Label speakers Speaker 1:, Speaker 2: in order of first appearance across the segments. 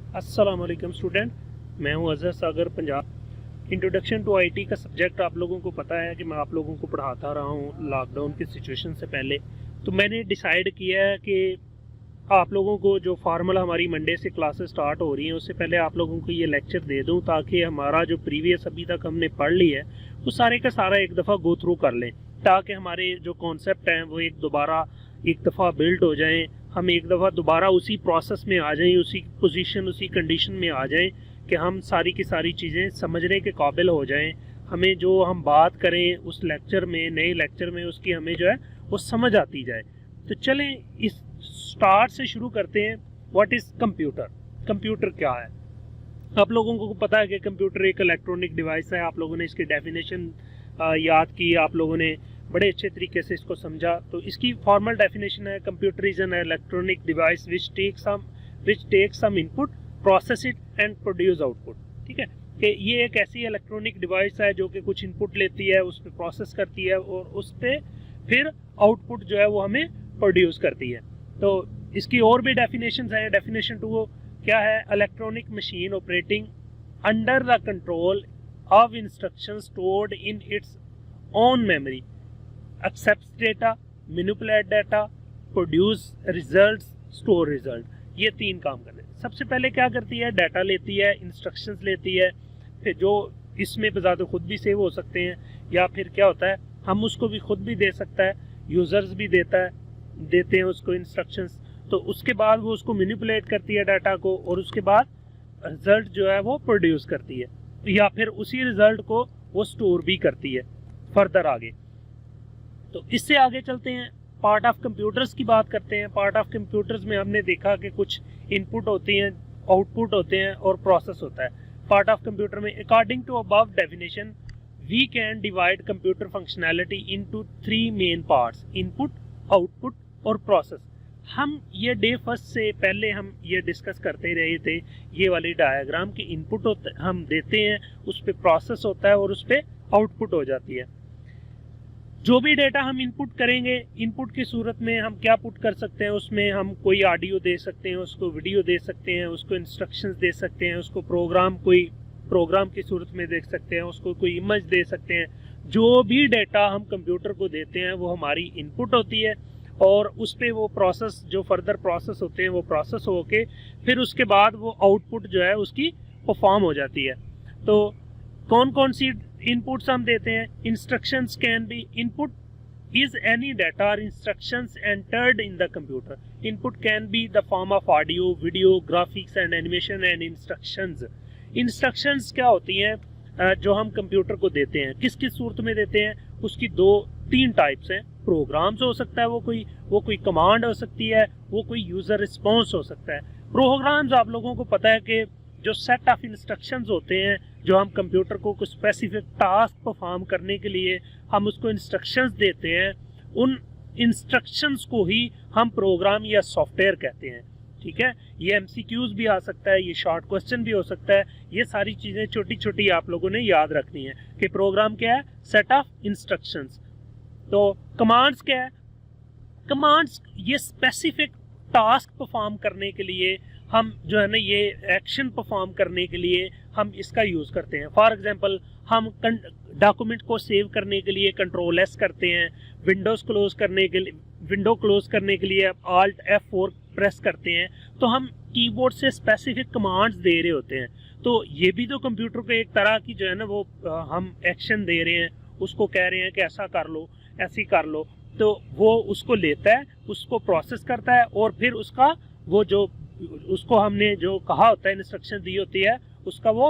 Speaker 1: अस्सलाम वालेकुम स्टूडेंट, मैं हूं अजहर सागर पंजाब। इंट्रोडक्शन टू आईटी का सब्जेक्ट आप लोगों को पता है कि मैं आप लोगों को पढ़ाता रहा हूं लॉकडाउन की सिचुएशन से पहले। तो मैंने डिसाइड किया है कि आप लोगों को जो फार्मूला हमारी मंडे से क्लासेस स्टार्ट हो रही हैं उससे पहले आप लोगों को ये लेक्चर दे दूं, ताकि हमारा जो प्रीवियस अभी तक हमने पढ़ लिया है वो सारे का सारा एक दफ़ा गो थ्रू कर लें, ताकि हमारे जो कॉन्सेप्ट हैं वो एक दफ़ा बिल्ड हो जाएं, हम एक दफ़ा दोबारा उसी प्रोसेस में आ जाएं, उसी पोजीशन उसी कंडीशन में आ जाएं कि हम सारी की सारी चीज़ें समझने के काबिल हो जाएं। हमें जो हम बात करें उस लेक्चर में, नए लेक्चर में, उसकी हमें जो है वो समझ आती जाए। तो चलें इस स्टार्ट से शुरू करते हैं। What is computer? कंप्यूटर क्या है? आप लोगों को पता है कि कंप्यूटर एक इलेक्ट्रॉनिक डिवाइस है। आप लोगों ने इसकी डेफिनेशन याद की, आप लोगों ने बड़े अच्छे तरीके से इसको समझा। तो इसकी फॉर्मल डेफिनेशन है, computer is an electronic device which take some input, process it and produce output. ठीक है कि ये एक ऐसी इलेक्ट्रॉनिक डिवाइस है जो कि कुछ इनपुट लेती है, उस पर प्रोसेस करती है और उस पर फिर आउटपुट जो है वो हमें प्रोड्यूस करती है। तो इसकी और भी डेफिनेशन हैं। डेफिनेशन 2 क्या है? Electronic machine operating under the control of instructions stored in its own memory, accepts data, manipulate data, produce results, store result. ये 3 काम करते हैं। सबसे पहले क्या करती है? डाटा लेती है, इंस्ट्रक्शंस लेती है, फिर जो इसमें बजाते खुद भी सेव हो सकते हैं, या फिर क्या होता है हम उसको भी खुद भी दे सकता है, यूजर्स भी देते हैं उसको इंस्ट्रक्शंस। तो उसके बाद वो उसको मैनिपुलेट करती है डाटा को, और उसके बाद रिजल्ट जो है वो प्रोड्यूस करती है, या फिर उसी रिजल्ट को वो स्टोर भी करती है फर्दर आगे। तो इससे आगे चलते हैं, पार्ट ऑफ कंप्यूटर्स की बात करते हैं। पार्ट ऑफ कंप्यूटर्स में हमने देखा कि कुछ इनपुट होती हैं, आउटपुट होते हैं और प्रोसेस होता है। पार्ट ऑफ कंप्यूटर में according to above definition we can divide computer functionality into 3 main parts, input, output और प्रोसेस। हम ये डे फर्स्ट से पहले हम ये डिस्कस करते रहे थे, ये वाली डायग्राम की इनपुट हम देते हैं, उस पर प्रोसेस होता है और उस पर आउटपुट हो जाती है। जो भी डेटा हम इनपुट करेंगे, इनपुट की सूरत में हम क्या पुट कर सकते हैं? उसमें हम कोई ऑडियो दे सकते हैं, उसको वीडियो दे सकते हैं, उसको इंस्ट्रक्शंस दे सकते हैं, उसको कोई प्रोग्राम की सूरत में देख सकते हैं, उसको कोई इमेज दे सकते हैं। जो भी डेटा हम कंप्यूटर को देते हैं वो हमारी इनपुट होती है, और उस पर वो प्रोसेस, जो फर्दर प्रोसेस होते हैं वो प्रोसेस होके फिर उसके बाद वो आउटपुट जो है उसकी परफॉर्म हो जाती है। तो कौन कौन सी इनपुट्स हम देते हैं? Instructions can be input is any data or instructions entered in the computer. Input can be the form of audio, video, graphics and animation and instructions. Instructions क्या होती हैं? जो हम कंप्यूटर को देते हैं, किस किस सूरत में देते हैं? उसकी 2-3 टाइप्स हैं। प्रोग्राम्स हो सकता है, वो कोई कमांड हो सकती है, वो कोई यूजर रिस्पॉन्स हो सकता है। प्रोग्राम्स आप लोगों को पता है कि जो सेट ऑफ इंस्ट्रक्शंस होते हैं, जो हम कंप्यूटर को कुछ स्पेसिफिक टास्क परफॉर्म करने के लिए हम उसको इंस्ट्रक्शंस देते हैं, उन इंस्ट्रक्शंस को ही हम प्रोग्राम या सॉफ्टवेयर कहते हैं। ठीक है, ये एमसीक्यूज भी आ सकता है, ये शॉर्ट क्वेश्चन भी हो सकता है। ये सारी चीज़ें छोटी छोटी आप लोगों ने याद रखनी है कि प्रोग्राम क्या है? Set of instructions. तो कमांड्स क्या है? कमांड्स ये स्पेसिफिक टास्क परफॉर्म करने के लिए हम जो है ना, ये एक्शन परफॉर्म करने के लिए हम इसका यूज़ करते हैं। फॉर एग्जांपल हम डॉक्यूमेंट को सेव करने के लिए कंट्रोल एस करते हैं, विंडो क्लोज करने के लिए Alt F4 प्रेस करते हैं। तो हम कीबोर्ड से स्पेसिफिक कमांड्स दे रहे होते हैं। तो ये भी तो कंप्यूटर को एक तरह की जो है ना वो हम एक्शन दे रहे हैं, उसको कह रहे हैं कि ऐसा कर लो, ऐसी कर लो। तो वो उसको लेता है, उसको प्रोसेस करता है, और फिर उसका वो जो उसको हमने जो कहा होता है, इंस्ट्रक्शन दी होती है, उसका वो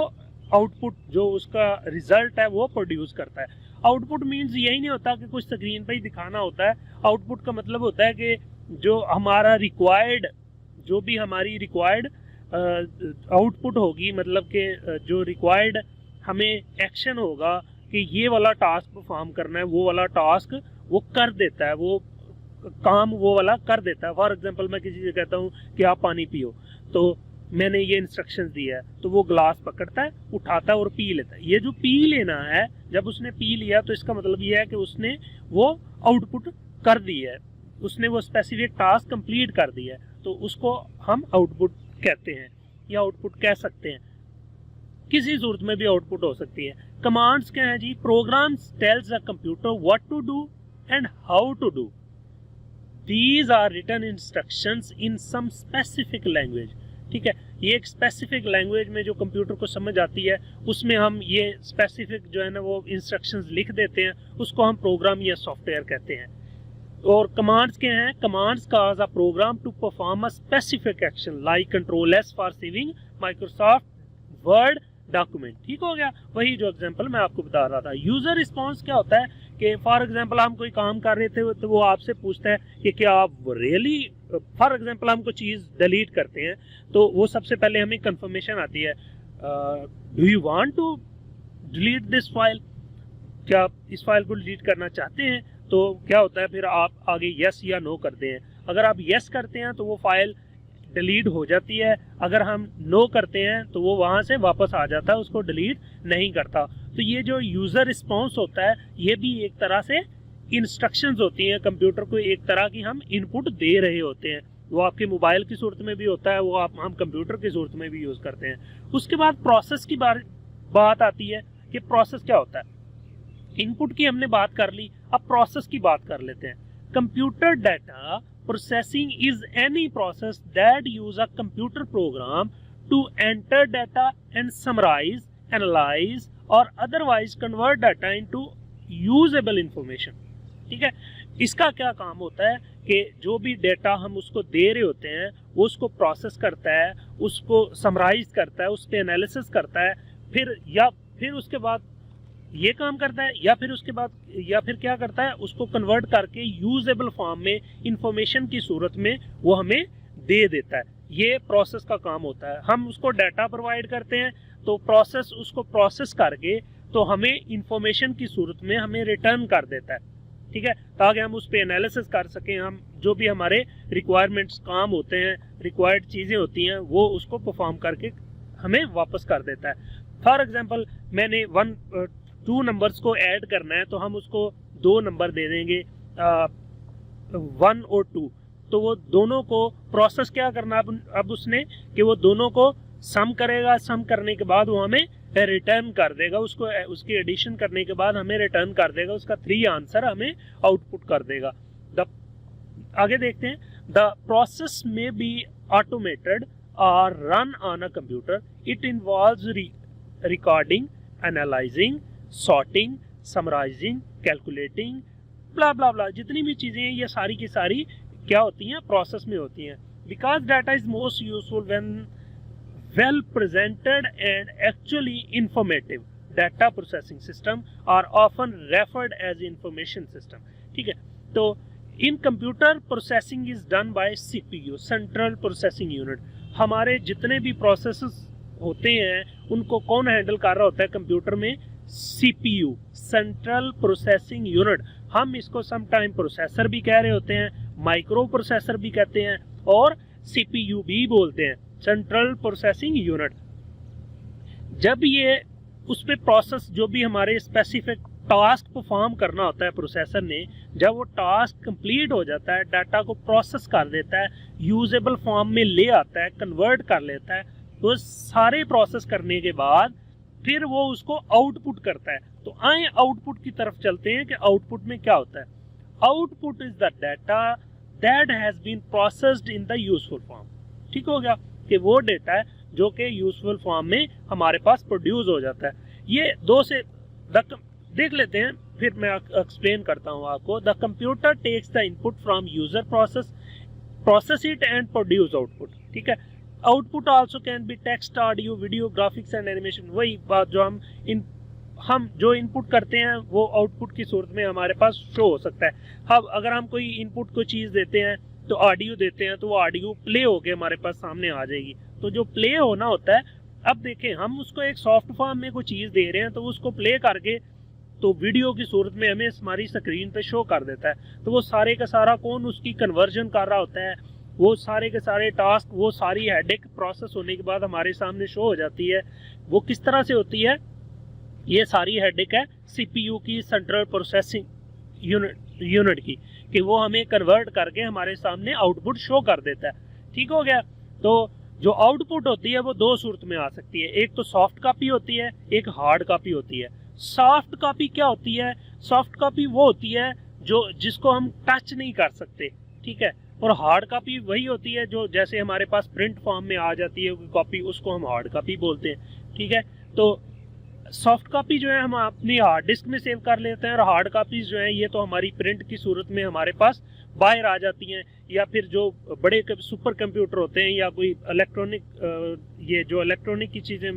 Speaker 1: आउटपुट, जो उसका रिजल्ट है वो प्रोड्यूस करता है। आउटपुट मीन्स यही नहीं होता कि कुछ स्क्रीन पर ही दिखाना होता है। आउटपुट का मतलब होता है कि जो हमारा रिक्वायर्ड, जो भी हमारी रिक्वायर्ड आउटपुट होगी, मतलब कि जो रिक्वायर्ड हमें एक्शन होगा कि ये वाला टास्क परफॉर्म करना है, वो वाला टास्क वो कर देता है, वो काम वो वाला कर देता है। फॉर एग्जांपल मैं किसी से कहता हूँ कि आप पानी पियो, तो मैंने ये इंस्ट्रक्शंस दिया है, तो वो ग्लास पकड़ता है, उठाता है और पी लेता है। ये जो पी लेना है, जब उसने पी लिया तो इसका मतलब ये है कि उसने वो आउटपुट कर दी है, उसने वो स्पेसिफिक टास्क कंप्लीट कर दिया है, तो उसको हम आउटपुट कहते हैं। या आउटपुट कह सकते हैं, किसी सूरत में भी आउटपुट हो सकती है। कमांड्स क्या है जी? Programs tells a computer what to do and how to do. These are written instructions in some specific language. ठीक है, ये एक स्पेसिफिक लैंग्वेज में जो कंप्यूटर को समझ आती है उसमें हम ये स्पेसिफिक जो है ना वो इंस्ट्रक्शंस लिख देते हैं, उसको हम प्रोग्राम या सॉफ्टवेयर कहते हैं। और कमांड्स क्या हैं? Commands cause a program to perform a specific action like control S for saving Microsoft Word document. ठीक हो गया, वही जो एग्जांपल मैं आपको बता रहा था। यूजर रिस्पांस क्या होता है कि फॉर एग्जांपल हम कोई काम कर रहे थे तो वो आपसे पूछता है कि क्या आप रियली, फॉर एग्जांपल हम कोई चीज़ डिलीट करते हैं तो वो सबसे पहले हमें कंफर्मेशन आती है, do you want to delete this file, क्या आप इस फाइल को डिलीट करना चाहते हैं? तो क्या होता है फिर आप आगे यस या नो करते हैं। अगर आप यस करते हैं तो वो फाइल डिलीट हो जाती है, अगर हम नो करते हैं तो वो वहाँ से वापस आ जाता है, उसको डिलीट नहीं करता। तो ये जो यूज़र रिस्पॉन्स होता है ये भी एक तरह से इंस्ट्रक्शंस होती हैं, कंप्यूटर को एक तरह की हम इनपुट दे रहे होते हैं। वो आपके मोबाइल की सूरत में भी होता है, वो हम कंप्यूटर की सूरत में भी यूज़ करते हैं। उसके बाद प्रोसेस की बात आती है कि प्रोसेस क्या होता है। इनपुट की हमने बात कर ली, अब प्रोसेस की बात कर लेते हैं। Computer data processing is any process that use a computer program to enter data and summarise, analyse और otherwise convert data into usable information. ठीक है, इसका क्या काम होता है कि जो भी डेटा हम उसको दे रहे होते हैं वो उसको प्रोसेस करता है, उसको समराइज करता है, उस पर एनालिसिस करता है, फिर उसके बाद ये काम करता है, या फिर क्या करता है, उसको कन्वर्ट करके यूजेबल फॉर्म में इंफॉर्मेशन की सूरत में वो हमें दे देता है। ये प्रोसेस का काम होता है। हम उसको डाटा प्रोवाइड करते हैं तो प्रोसेस उसको प्रोसेस करके तो हमें इंफॉर्मेशन की सूरत में हमें रिटर्न कर देता है। ठीक है, ताकि हम उस पर एनालिसिस कर सकें, हम जो भी हमारे रिक्वायरमेंट्स काम होते हैं, रिक्वायर्ड चीज़ें होती हैं, वो उसको परफॉर्म करके हमें वापस कर देता है। फॉर एग्जांपल मैंने 2 नंबर्स को ऐड करना है तो हम उसको 2 नंबर दे देंगे 1 और 2, तो वो दोनों को प्रोसेस क्या करना अब उसने कि वो दोनों को सम करेगा, सम करने के बाद वो हमें रिटर्न कर देगा, उसको उसकी एडिशन करने के बाद हमें रिटर्न कर देगा, उसका 3 आंसर हमें आउटपुट कर देगा। आगे देखते हैं, the process may be automated और run on a computer, it involves recording, analysing, sorting, summarising, calculating, blah blah blah, जितनी भी चीजें हैं ये सारी की सारी क्या होती हैं, प्रोसेस में होती हैं। Because data is most useful when well presented and actually informative, data processing system are often referred as information system. ठीक है, तो in computer processing is done by CPU, central processing unit. हमारे जितने भी processes होते हैं उनको कौन हैंडल कर रहा होता है कंप्यूटर में? CPU, central processing unit. हम इसको सम टाइम प्रोसेसर भी कह रहे होते हैं, माइक्रो प्रोसेसर भी कहते हैं और सीपीयू भी बोलते हैं, सेंट्रल प्रोसेसिंग यूनिट। जब ये उस पे प्रोसेस जो भी हमारे स्पेसिफिक टास्क परफॉर्म करना होता है प्रोसेसर ने, जब वो टास्क कंप्लीट हो जाता है, डाटा को प्रोसेस कर देता है, यूजेबल फॉर्म में ले आता है, कन्वर्ट कर लेता है, तो सारे प्रोसेस करने के बाद फिर वो उसको आउटपुट करता है। तो आए आउटपुट की तरफ चलते हैं कि आउटपुट में क्या होता है। Output is the data that has been processed in the useful form. ठीक हो गया कि वो डेटा है जो कि यूजफुल फॉर्म में हमारे पास प्रोड्यूस हो जाता है। ये दो से देख लेते हैं, फिर मैं एक्सप्लेन करता हूँ आपको। The computer takes the input from user process it and produce output. ठीक है, output also can be text, audio, video, graphics and animation. वही बात जो हम जो इनपुट करते हैं वो आउटपुट की सूरत में हमारे पास शो हो सकता है। अब अगर हम कोई इनपुट को चीज़ देते हैं तो ऑडियो देते हैं तो वो ऑडियो प्ले होके हमारे पास सामने आ जाएगी। तो जो प्ले होना होता है, अब देखें हम उसको एक सॉफ्ट फॉर्म में कोई चीज़ दे रहे हैं तो उसको प्ले करके तो वीडियो की सूरत में हमें हमारी स्क्रीन पे शो कर देता है। तो वो सारे का सारा कौन उसकी कन्वर्जन कर रहा होता है, वो सारे के सारे टास्क, वो सारी हेडेक प्रोसेस होने के बाद हमारे सामने शो हो जाती है। वो किस तरह से होती है? ये सारी हेडेक है सीपीयू की, सेंट्रल प्रोसेसिंग यूनिट की, कि वो हमें कन्वर्ट करके हमारे सामने आउटपुट शो कर देता है। ठीक हो गया। तो जो आउटपुट होती है वो दो सूरत में आ सकती है, एक तो सॉफ्ट कॉपी होती है, एक हार्ड कॉपी होती है। सॉफ्ट कॉपी क्या होती है? सॉफ्ट कॉपी वो होती है जो जिसको हम टच नहीं कर सकते, ठीक है। और हार्ड कॉपी वही होती है जो जैसे हमारे पास प्रिंट फॉर्म में आ जाती है कॉपी, उसको हम हार्ड कॉपी बोलते हैं, ठीक है। तो सॉफ्ट कॉपी जो है हम अपनी हार्ड डिस्क में सेव कर लेते हैं, और हार्ड कॉपीज जो है ये तो हमारी प्रिंट की सूरत में हमारे पास बाहर आ जाती हैं, या फिर जो बड़े सुपर कंप्यूटर होते हैं या कोई इलेक्ट्रॉनिक ये जो इलेक्ट्रॉनिक की चीज़ें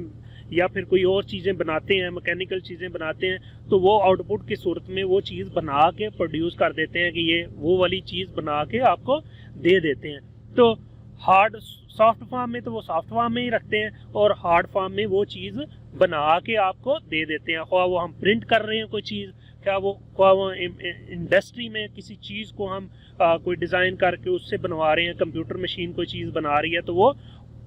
Speaker 1: या फिर कोई और चीज़ें बनाते हैं, मैकेनिकल चीज़ें बनाते हैं, तो वो आउटपुट की सूरत में वो चीज़ बना के प्रोड्यूस कर देते हैं कि ये वो वाली चीज़ बना के आपको दे देते हैं। तो हार्ड सॉफ्ट फॉर्म में तो वो सॉफ्ट फॉर्म में ही रखते हैं, और हार्ड फॉर्म में वो चीज़ बना के आपको दे देते हैं। ख्वाह वो हम प्रिंट कर रहे हैं कोई चीज़, क्या वो इंडस्ट्री में किसी चीज़ को हम कोई डिज़ाइन करके उससे बनवा रहे हैं, कंप्यूटर मशीन कोई चीज़ बना रही है, तो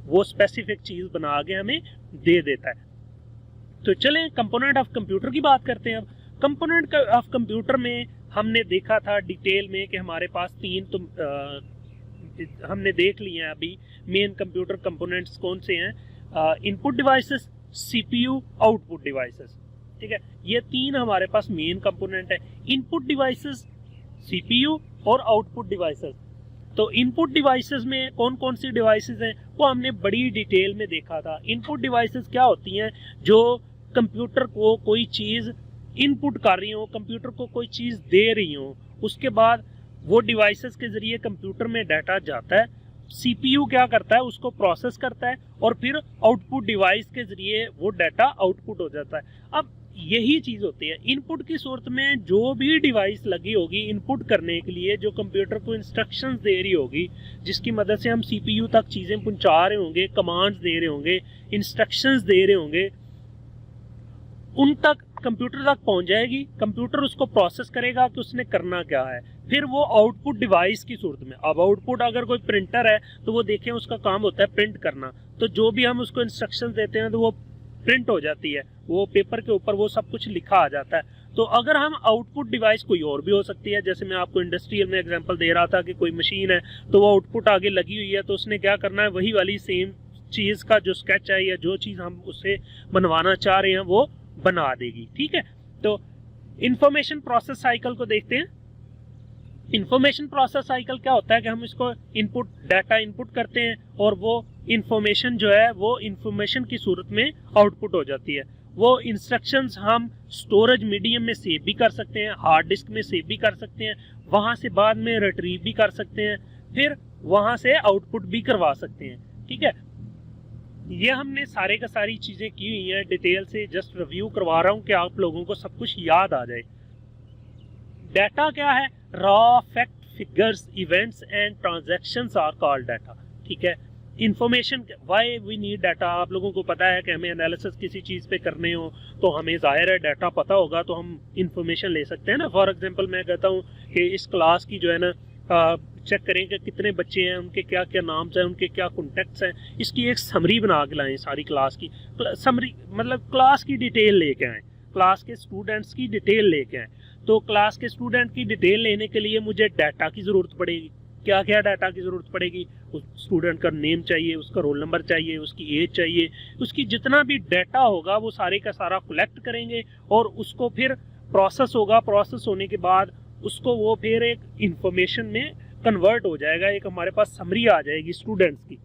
Speaker 1: वो स्पेसिफिक चीज़ बना के हमें दे देता है। तो चलें कंपोनेंट ऑफ कंप्यूटर की बात करते हैं। अब कंपोनेंट ऑफ कंप्यूटर में हमने देखा था डिटेल में कि हमारे पास हमने देख लिए हैं अभी मेन कंप्यूटर कंपोनेंट्स कौन से हैं। Input devices, CPU, output devices, ठीक है। ये तीन हमारे पास मेन कंपोनेंट है, इनपुट डिवाइसेस, सीपीयू और आउटपुट डिवाइसेस। तो इनपुट डिवाइसेस में कौन कौन सी डिवाइसेस हैं वो हमने बड़ी डिटेल में देखा था। इनपुट डिवाइसेस क्या होती हैं? जो कंप्यूटर को कोई चीज़ इनपुट कर रही हो, कंप्यूटर को कोई चीज़ दे रही हो, उसके बाद वो डिवाइसेस के ज़रिए कंप्यूटर में डाटा जाता है, सीपीयू क्या करता है उसको प्रोसेस करता है, और फिर आउटपुट डिवाइस के ज़रिए वो डाटा आउटपुट हो जाता है। अब यही चीज़ होती है इनपुट की सूरत में, जो भी डिवाइस लगी होगी इनपुट करने के लिए, जो कंप्यूटर को इंस्ट्रक्शंस दे रही होगी, जिसकी मदद से हम सीपीयू तक चीज़ें पहुंचा रहे होंगे, कमांड्स दे रहे होंगे, इंस्ट्रक्शंस दे रहे होंगे, उन तक कंप्यूटर तक पहुंच जाएगी। कंप्यूटर उसको प्रोसेस करेगा कि उसने करना क्या है, फिर वो आउटपुट डिवाइस की सूरत में। अब आउटपुट अगर कोई प्रिंटर है तो वो देखें उसका काम होता है प्रिंट करना, तो जो भी हम उसको इंस्ट्रक्शन देते हैं तो वो प्रिंट हो जाती है, वो पेपर के ऊपर वो सब कुछ लिखा आ जाता है। तो अगर हम आउटपुट डिवाइस कोई और भी हो सकती है, जैसे मैं आपको इंडस्ट्रियल में एग्जांपल दे रहा था कि कोई मशीन है तो वो आउटपुट आगे लगी हुई है, तो उसने क्या करना है, वही वाली सेम चीज़ का जो स्केच है या जो चीज़ हम उससे बनवाना चाह रहे हैं वो बना देगी, ठीक है। तो इंफॉर्मेशन प्रोसेस साइकिल को देखते हैं। इंफॉर्मेशन प्रोसेस साइकिल क्या होता है कि हम इसको इनपुट डाटा इनपुट करते हैं, और वो इंफॉर्मेशन जो है वो इंफॉर्मेशन की सूरत में आउटपुट हो जाती है। वो इंस्ट्रक्शंस हम स्टोरेज मीडियम में सेव भी कर सकते हैं, हार्ड डिस्क में सेव भी कर सकते हैं, वहाँ से बाद में रिट्रीव भी कर सकते हैं, फिर वहाँ से आउटपुट भी करवा सकते हैं, ठीक है। ये हमने सारे का सारी चीज़ें की हुई हैं डिटेल से, जस्ट रिव्यू करवा रहा हूँ कि आप लोगों को सब कुछ याद आ जाए। डाटा क्या है? Raw fact, figures, events and transactions are called data, ठीक है। Information, why we need data, आप लोगों को पता है कि हमें एनालिसिस किसी चीज़ पे करने हो तो हमें जाहिर है डाटा पता होगा तो हम इंफॉर्मेशन ले सकते हैं ना। फॉर एग्जांपल मैं कहता हूँ कि इस क्लास की जो है ना चेक करें कि कितने बच्चे हैं, उनके क्या क्या नाम हैं, उनके क्या कॉन्टेक्ट्स हैं, इसकी एक समरी बना के लाएं, सारी क्लास की समरी, मतलब क्लास की डिटेल लेके आएँ, क्लास के स्टूडेंट्स की डिटेल लेके आएँ। तो क्लास के स्टूडेंट की डिटेल लेने के लिए मुझे डाटा की ज़रूरत पड़ेगी। क्या क्या डाटा की ज़रूरत पड़ेगी? उस स्टूडेंट का नेम चाहिए, उसका रोल नंबर चाहिए, उसकी एज चाहिए, उसकी जितना भी डाटा होगा वो सारे का सारा कलेक्ट करेंगे, और उसको फिर प्रोसेस होगा। प्रोसेस होने के बाद उसको वो फिर एक इंफॉर्मेशन में कन्वर्ट हो जाएगा, एक हमारे पास समरी आ जाएगी स्टूडेंट्स की।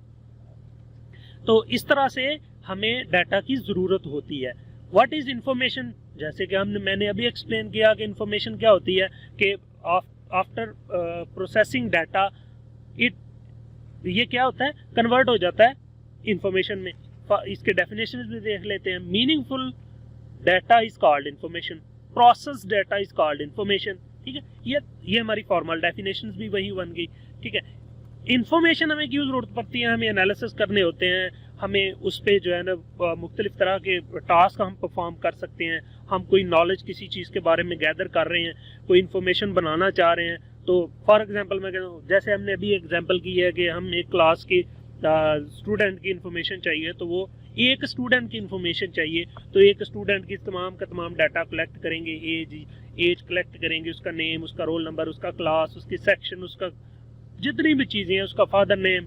Speaker 1: तो इस तरह से हमें डाटा की ज़रूरत होती है। What is information? जैसे कि मैंने अभी एक्सप्लेन किया कि इंफॉर्मेशन क्या होती है कि आफ्टर प्रोसेसिंग डाटा ये क्या होता है, कन्वर्ट हो जाता है इंफॉर्मेशन में। इसके डेफिनेशन भी देख लेते हैं। Meaningful data is called information, process data is called information, ठीक है। ये हमारी फॉर्मल डेफिनेशंस भी वही बन गई, ठीक है। इंफॉर्मेशन हमें क्यों ज़रूरत पड़ती है? हमें एनालिसिस करने होते हैं, हमें उस पर जो है ना मुख्तलिफ तरह के टास्क हम परफॉर्म कर सकते हैं। हम कोई नॉलेज किसी चीज़ के बारे में गैदर कर रहे हैं, कोई इन्फॉर्मेशन बनाना चाह रहे हैं। तो फॉर एग्जांपल मैं कहता हूँ, जैसे हमने अभी एग्जांपल की है कि हम एक क्लास के स्टूडेंट की इन्फॉर्मेशन चाहिए, तो वो एक स्टूडेंट की इन्फॉर्मेशन चाहिए, तो एक स्टूडेंट की तमाम का तमाम डाटा कलेक्ट करेंगे, एज कलेक्ट करेंगे, उसका नेम, उसका रोल नंबर, उसका क्लास, उसकी सेक्शन, उसका जितनी भी चीज़ें हैं, उसका फादर नेम।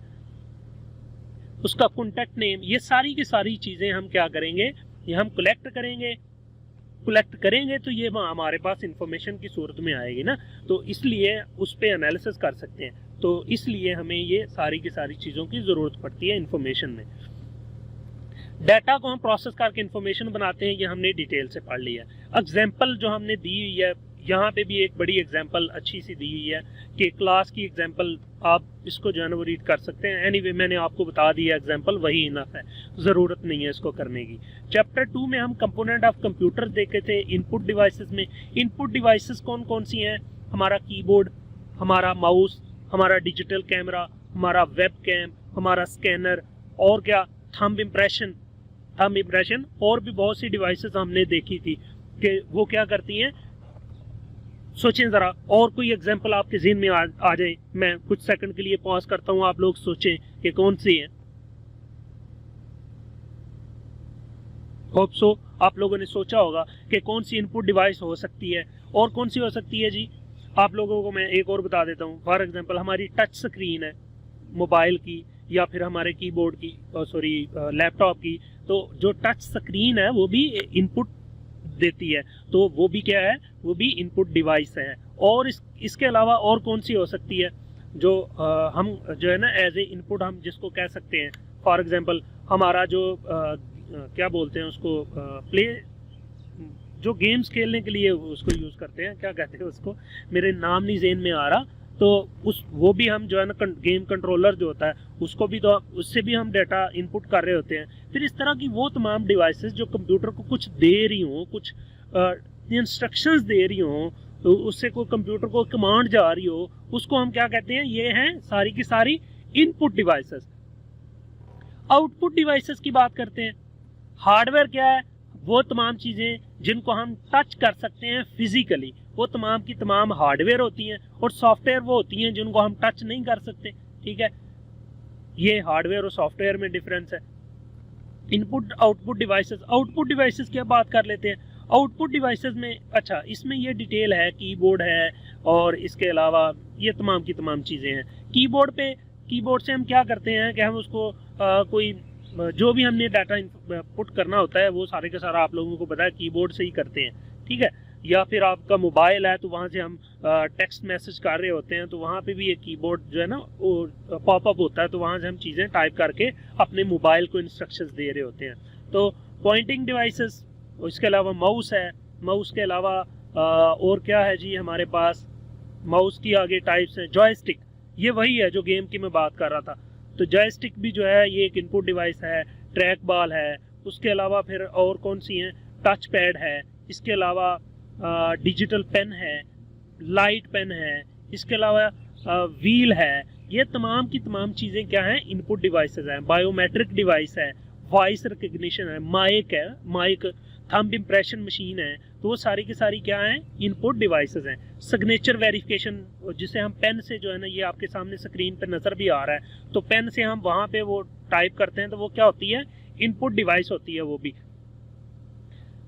Speaker 1: उसका कॉन्टैक्ट नेम, ये सारी की सारी चीज़ें हम क्या करेंगे, ये हम कलेक्ट करेंगे तो ये हमारे पास इंफॉर्मेशन की सूरत में आएगी ना, तो इसलिए उस पर एनालिसिस कर सकते हैं। तो इसलिए हमें ये सारी की सारी चीज़ों की ज़रूरत पड़ती है इंफॉर्मेशन में। डाटा को हम प्रोसेस करके इंफॉर्मेशन बनाते हैं, ये हमने डिटेल से पढ़ लिया। एग्जाम्पल जो हमने दी हुई है, यहाँ पे भी एक बड़ी एग्जाम्पल अच्छी सी दी हुई है कि क्लास की एग्जाम्पल, आप इसको जो है ना वो रीड कर सकते हैं। एनीवे मैंने आपको बता दिया एग्जाम्पल, वही इनफ है, ज़रूरत नहीं है इसको करने की। चैप्टर 2 में हम कंपोनेंट ऑफ कंप्यूटर देखे थे। इनपुट डिवाइसेस में इनपुट डिवाइसेस कौन कौन सी हैं? हमारा कीबोर्ड, हमारा माउस, हमारा डिजिटल कैमरा, हमारा वेब कैम, हमारा स्कैनर, और क्या, थंब इम्प्रेशन और भी बहुत सी डिवाइसेस हमने देखी थी कि वो क्या करती हैं। सोचें ज़रा, और कोई एग्जांपल आपके ज़हन में आ जाए। मैं कुछ सेकंड के लिए पॉज करता हूँ, आप लोग सोचें कि कौन सी है। होप सो आप लोगों ने सोचा होगा कि कौन सी इनपुट डिवाइस हो सकती है, और कौन सी हो सकती है जी। आप लोगों को मैं एक और बता देता हूँ। फॉर एग्जांपल हमारी टच स्क्रीन है मोबाइल की, या फिर हमारे कीबोर्ड की, लैपटॉप की। तो जो टच स्क्रीन है वो भी इनपुट देती है, तो वो भी क्या है, वो भी इनपुट डिवाइस है। और इसके अलावा और कौन सी हो सकती है जो हम जो है ना एज ए इनपुट हम जिसको कह सकते हैं। फॉर एग्जांपल हमारा जो क्या बोलते हैं उसको, प्ले, जो गेम्स खेलने के लिए उसको यूज़ करते हैं, क्या कहते हैं उसको, मेरे नाम नहीं ज़हन में आ रहा। तो वो भी हम जो है ना गेम कंट्रोलर जो होता है उसको भी, तो उससे भी हम डाटा इनपुट कर रहे होते हैं। फिर इस तरह की वो तमाम डिवाइसेस जो कंप्यूटर को कुछ दे रही हों, कुछ इंस्ट्रक्शंस दे रही हों, तो उससे कोई कंप्यूटर को कमांड जा रही हो, उसको हम क्या कहते हैं, ये हैं सारी की सारी इनपुट डिवाइसेस। आउटपुट डिवाइसेस की बात करते हैं। हार्डवेयर क्या है, वो तमाम चीज़ें जिनको हम टच कर सकते हैं फिजिकली, वो तमाम की तमाम हार्डवेयर होती हैं। और सॉफ्टवेयर वो होती हैं जिनको हम टच नहीं कर सकते। ठीक है, ये हार्डवेयर और सॉफ्टवेयर में डिफरेंस है। इनपुट आउटपुट डिवाइसेस की बात कर लेते हैं। आउटपुट डिवाइसेस में, अच्छा इसमें ये डिटेल है, कीबोर्ड है और इसके अलावा ये तमाम की तमाम चीज़ें हैं। कीबोर्ड से हम क्या करते हैं कि हम उसको कोई जो भी हमने डाटा पुट करना होता है वो सारे का सारा आप लोगों को पता है कीबोर्ड से ही करते हैं। ठीक है, या फिर आपका मोबाइल है तो वहाँ से हम टेक्स्ट मैसेज कर रहे होते हैं, तो वहाँ पे भी एक कीबोर्ड जो है ना वो पॉपअप होता है, तो वहाँ से हम चीज़ें टाइप करके अपने मोबाइल को इंस्ट्रक्शंस दे रहे होते हैं। तो पॉइंटिंग डिवाइसेस, इसके अलावा माउस है। माउस के अलावा और क्या है जी हमारे पास, माउस की आगे टाइप्स हैं। जॉयस्टिक, ये वही है जो गेम की मैं बात कर रहा था। तो जॉयस्टिक भी जो है ये एक इनपुट डिवाइस है। ट्रैक बॉल है। उसके अलावा फिर और कौन सी हैं, टच पैड है। इसके अलावा डिजिटल पेन है, लाइट पेन है। इसके अलावा व्हील है। ये तमाम की तमाम चीज़ें क्या हैं, इनपुट डिवाइसेस हैं। बायोमेट्रिक डिवाइस है, वॉइस रिकग्निशन है, माइक, थंब इम्प्रेशन मशीन है। तो वो सारी की सारी क्या हैं, इनपुट डिवाइसेस हैं। सिग्नेचर वेरिफिकेशन, जिसे हम पेन से जो है ना, ये आपके सामने स्क्रीन पे नज़र भी आ रहा है, तो पेन से हम वहाँ पे वो टाइप करते हैं, तो वो क्या होती है, इनपुट डिवाइस होती है वो भी।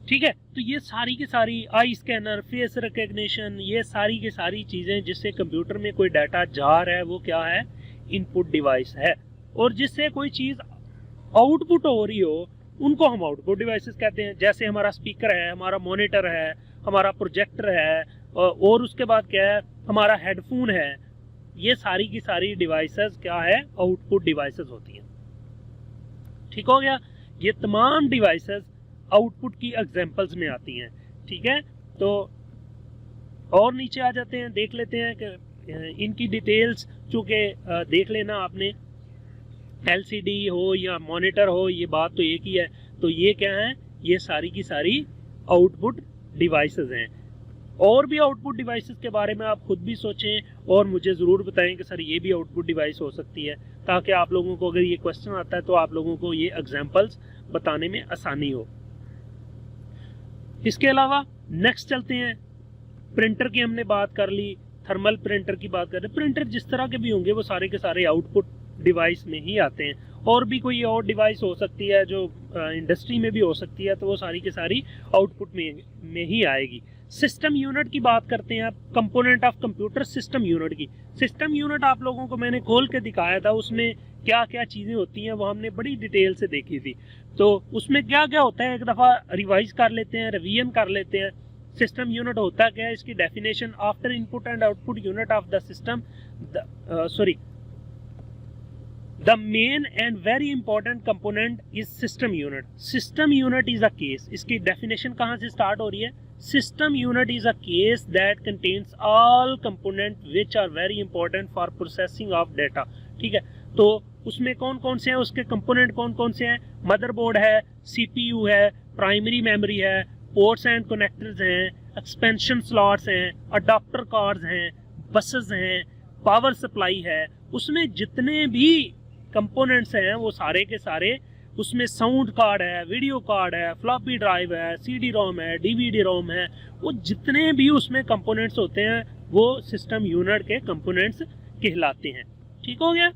Speaker 1: ठीक है, तो ये सारी की सारी, आई स्कैनर, फेस रिकग्निशन, ये सारी की सारी चीज़ें जिससे कंप्यूटर में कोई डाटा जा रहा है वो क्या है, इनपुट डिवाइस है। और जिससे कोई चीज़ आउटपुट हो रही हो उनको हम आउटपुट डिवाइसेस कहते हैं। जैसे हमारा स्पीकर है, हमारा मॉनिटर है, हमारा प्रोजेक्टर है, और उसके बाद क्या है, हमारा हेडफोन है। ये सारी की सारी डिवाइसेस क्या है, आउटपुट डिवाइसेस होती हैं। ठीक हो गया, ये तमाम डिवाइसेस आउटपुट की एग्जांपल्स में आती हैं। ठीक है, तो और नीचे आ जाते हैं, देख लेते हैं कि इनकी डिटेल्स, चूँकि देख लेना आपने, एलसीडी हो या मॉनिटर हो, ये बात तो एक ही है। तो ये क्या है, ये सारी की सारी आउटपुट डिवाइसेस हैं। और भी आउटपुट डिवाइसेस के बारे में आप खुद भी सोचें और मुझे ज़रूर बताएं कि सर ये भी आउटपुट डिवाइस हो सकती है, ताकि आप लोगों को अगर ये क्वेश्चन आता है तो आप लोगों को ये एग्जांपल्स बताने में आसानी हो। इसके अलावा नेक्स्ट चलते हैं, प्रिंटर की हमने बात कर ली, थर्मल प्रिंटर की बात कर रहे हैं। प्रिंटर जिस तरह के भी होंगे वो सारे के सारे आउटपुट डिवाइस में ही आते हैं। और भी कोई और डिवाइस हो सकती है जो इंडस्ट्री में भी हो सकती है, तो वो सारी की सारी आउटपुट में ही आएगी। सिस्टम यूनिट की बात करते हैं आप, component of computer system unit की। सिस्टम यूनिट आप लोगों को मैंने खोल के दिखाया था, उसमें क्या क्या चीज़ें होती हैं वो हमने बड़ी डिटेल से देखी थी। तो उसमें क्या क्या होता है, एक दफ़ा रिवाइज कर लेते हैं, रिवीजन कर लेते हैं। सिस्टम यूनिट होता क्या है, इसकी definition, after input and output unit of the system, the main and very important component is system unit. System unit is a case, इसकी डेफिनेशन कहाँ से स्टार्ट हो रही है, system unit is a case that contains all component which are very important for processing of data. ठीक है, तो उसमें कौन कौन से हैं, उसके कंपोनेंट कौन कौन से हैं, मदरबोर्ड है, सीपीयू है, प्राइमरी मेमोरी है, पोर्ट्स एंड कनेक्टर्स हैं, एक्सपेंशन स्लॉट्स हैं, अडाप्टर कार्ड्स हैं, बसेस हैं, पावर सप्लाई है। उसमें जितने भी कंपोनेंट्स हैं वो सारे के सारे, उसमें साउंड कार्ड है, वीडियो कार्ड है, फ्लॉपी ड्राइव है, सीडी रोम है, डीवीडी रोम है, वो जितने भी उसमें कंपोनेंट्स होते हैं वो सिस्टम यूनिट के कंपोनेंट्स कहलाते हैं। ठीक हो गया।